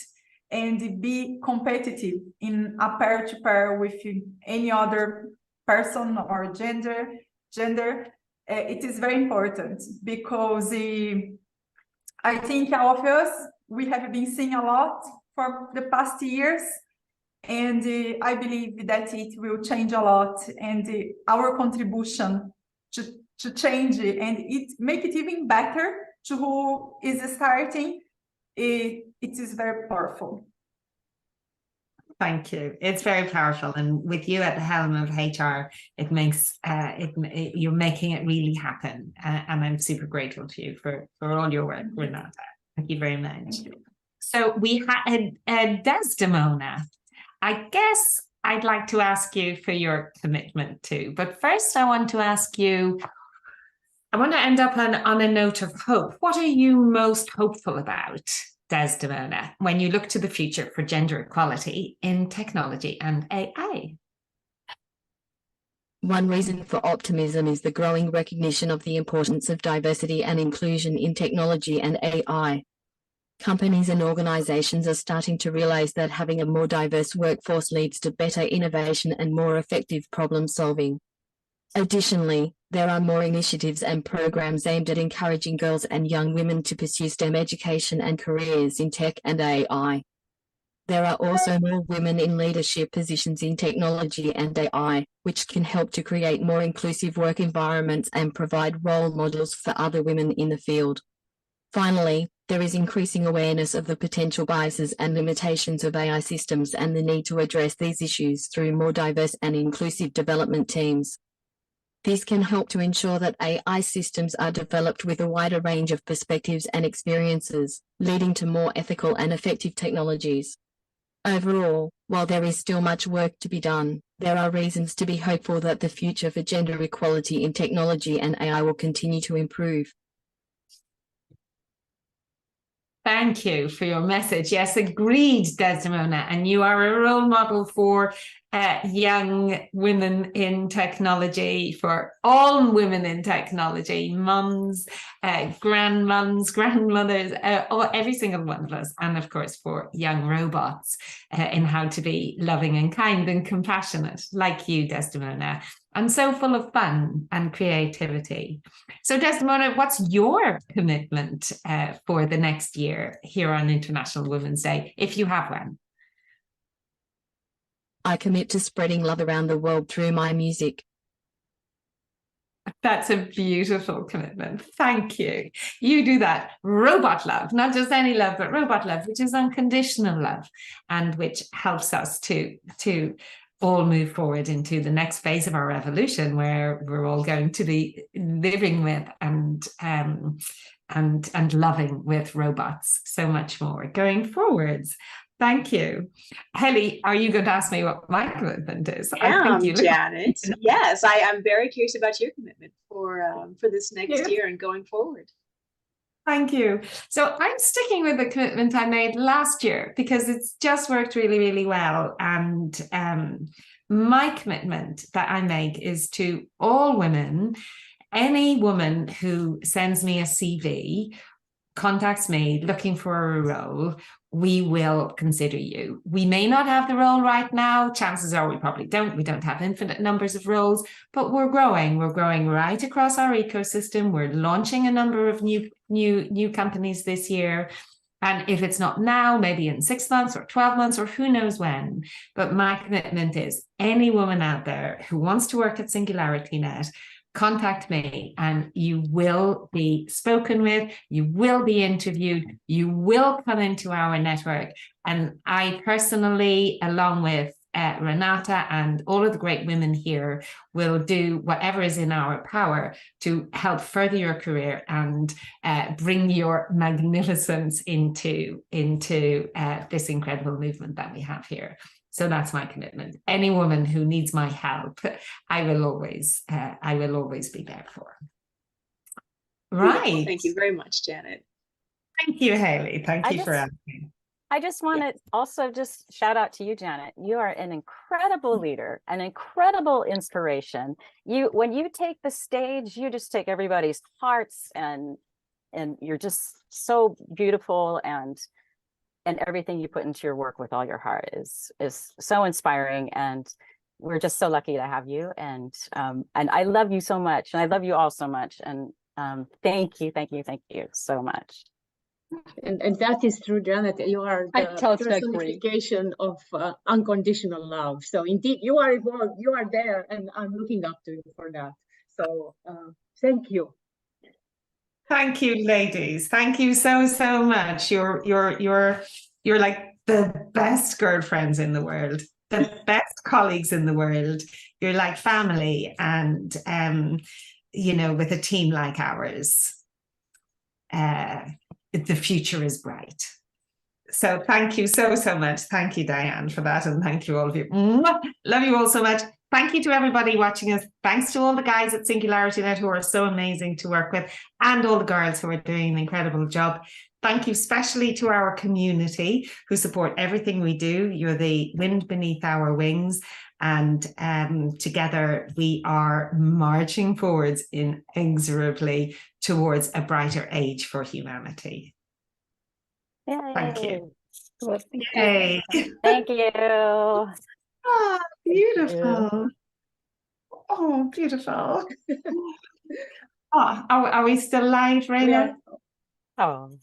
[SPEAKER 11] and be competitive in a pair-to-pair with any other person or gender, it is very important because I think all of us, we have been seeing a lot for the past years, and I believe that it will change a lot, and our contribution to change and it make it even better to who is starting, it is very powerful.
[SPEAKER 1] Thank you. It's very powerful, and with you at the helm of HR, it makes you're making it really happen. And I'm super grateful to you for all your work, Renata. Thank you very much. So we had Desdemona. I guess I'd like to ask you for your commitment too, but first I want to ask you. I want to end up on a note of hope. What are you most hopeful about, Desdemona, when you look to the future for gender equality in technology and AI?
[SPEAKER 2] One reason for optimism is the growing recognition of the importance of diversity and inclusion in technology and AI. Companies and organizations are starting to realize that having a more diverse workforce leads to better innovation and more effective problem solving. Additionally, there are more initiatives and programs aimed at encouraging girls and young women to pursue STEM education and careers in tech and AI. There are also more women in leadership positions in technology and AI, which can help to create more inclusive work environments and provide role models for other women in the field. Finally, there is increasing awareness of the potential biases and limitations of AI systems and the need to address these issues through more diverse and inclusive development teams. This can help to ensure that AI systems are developed with a wider range of perspectives and experiences, leading to more ethical and effective technologies. Overall, while there is still much work to be done, there are reasons to be hopeful that the future for gender equality in technology and AI will continue to improve.
[SPEAKER 1] Thank you for your message. Yes, agreed, Desdemona. And you are a role model for young women in technology, for all women in technology, mums, grandmothers, every single one of us. And of course, for young robots in how to be loving and kind and compassionate, like you, Desdemona. And so full of fun and creativity. So Desdemona, what's your commitment for the next year here on International Women's Day, if you have one?
[SPEAKER 2] I commit to spreading love around the world through my music.
[SPEAKER 1] That's a beautiful commitment. Thank you. You do that. Robot love, not just any love, but robot love, which is unconditional love and which helps us to all move forward into the next phase of our evolution, where we're all going to be living with and loving with robots so much more going forwards. Thank you. Heli, are you going to ask me what my commitment is?
[SPEAKER 10] Janet. Yes, I am very curious about your commitment for this next year and going forward.
[SPEAKER 1] Thank you. So I'm sticking with the commitment I made last year because it's just worked really, really well. And my commitment that I make is to all women, any woman who sends me a CV, contacts me looking for a role, we will consider you. We may not have the role right now. Chances are we probably don't. We don't have infinite numbers of roles, but we're growing. We're growing right across our ecosystem. We're launching a number of new companies this year. And if it's not now, maybe in 6 months or 12 months or who knows when. But my commitment is any woman out there who wants to work at SingularityNET, contact me and you will be spoken with, you will be interviewed, you will come into our network. And I personally, along with Renata and all of the great women here, will do whatever is in our power to help further your career and bring your magnificence into this incredible movement that we have here. So that's my commitment. Any woman who needs my help, I will always be there for. Right.
[SPEAKER 10] Thank you very much, Janet.
[SPEAKER 1] Thank you, Haley. Thank you for asking.
[SPEAKER 8] I just want to also just shout out to you, Janet. You are an incredible leader, an incredible inspiration. When you take the stage, you just take everybody's hearts, and you're just so beautiful, and everything you put into your work with all your heart is so inspiring. And we're just so lucky to have you, and I love you so much, and I love you all so much, and thank you so much.
[SPEAKER 5] And that is true, Janet. You are
[SPEAKER 6] I
[SPEAKER 5] the
[SPEAKER 6] totally agree.
[SPEAKER 5] personification of unconditional love. So indeed, you are involved, you are there, and I'm looking up to you for that. So thank you.
[SPEAKER 1] Thank you, ladies. Thank you so much. You're like the best girlfriends in the world, the best colleagues in the world. You're like family, and you know, with a team like ours, the future is bright. So thank you so much. Thank you, Dianne, for that, and thank you all of you. Love you all so much. Thank you to everybody watching us. Thanks to all the guys at SingularityNET who are so amazing to work with, and all the girls who are doing an incredible job. Thank you especially to our community who support everything we do. You're the wind beneath our wings, and together we are marching forwards inexorably towards a brighter age for humanity.
[SPEAKER 8] Yay.
[SPEAKER 1] Thank you.
[SPEAKER 6] Well,
[SPEAKER 1] Yay.
[SPEAKER 8] Thank you.
[SPEAKER 1] Oh, beautiful. Oh, beautiful. Oh, are we still live, Raina?
[SPEAKER 5] Yeah.
[SPEAKER 8] Oh.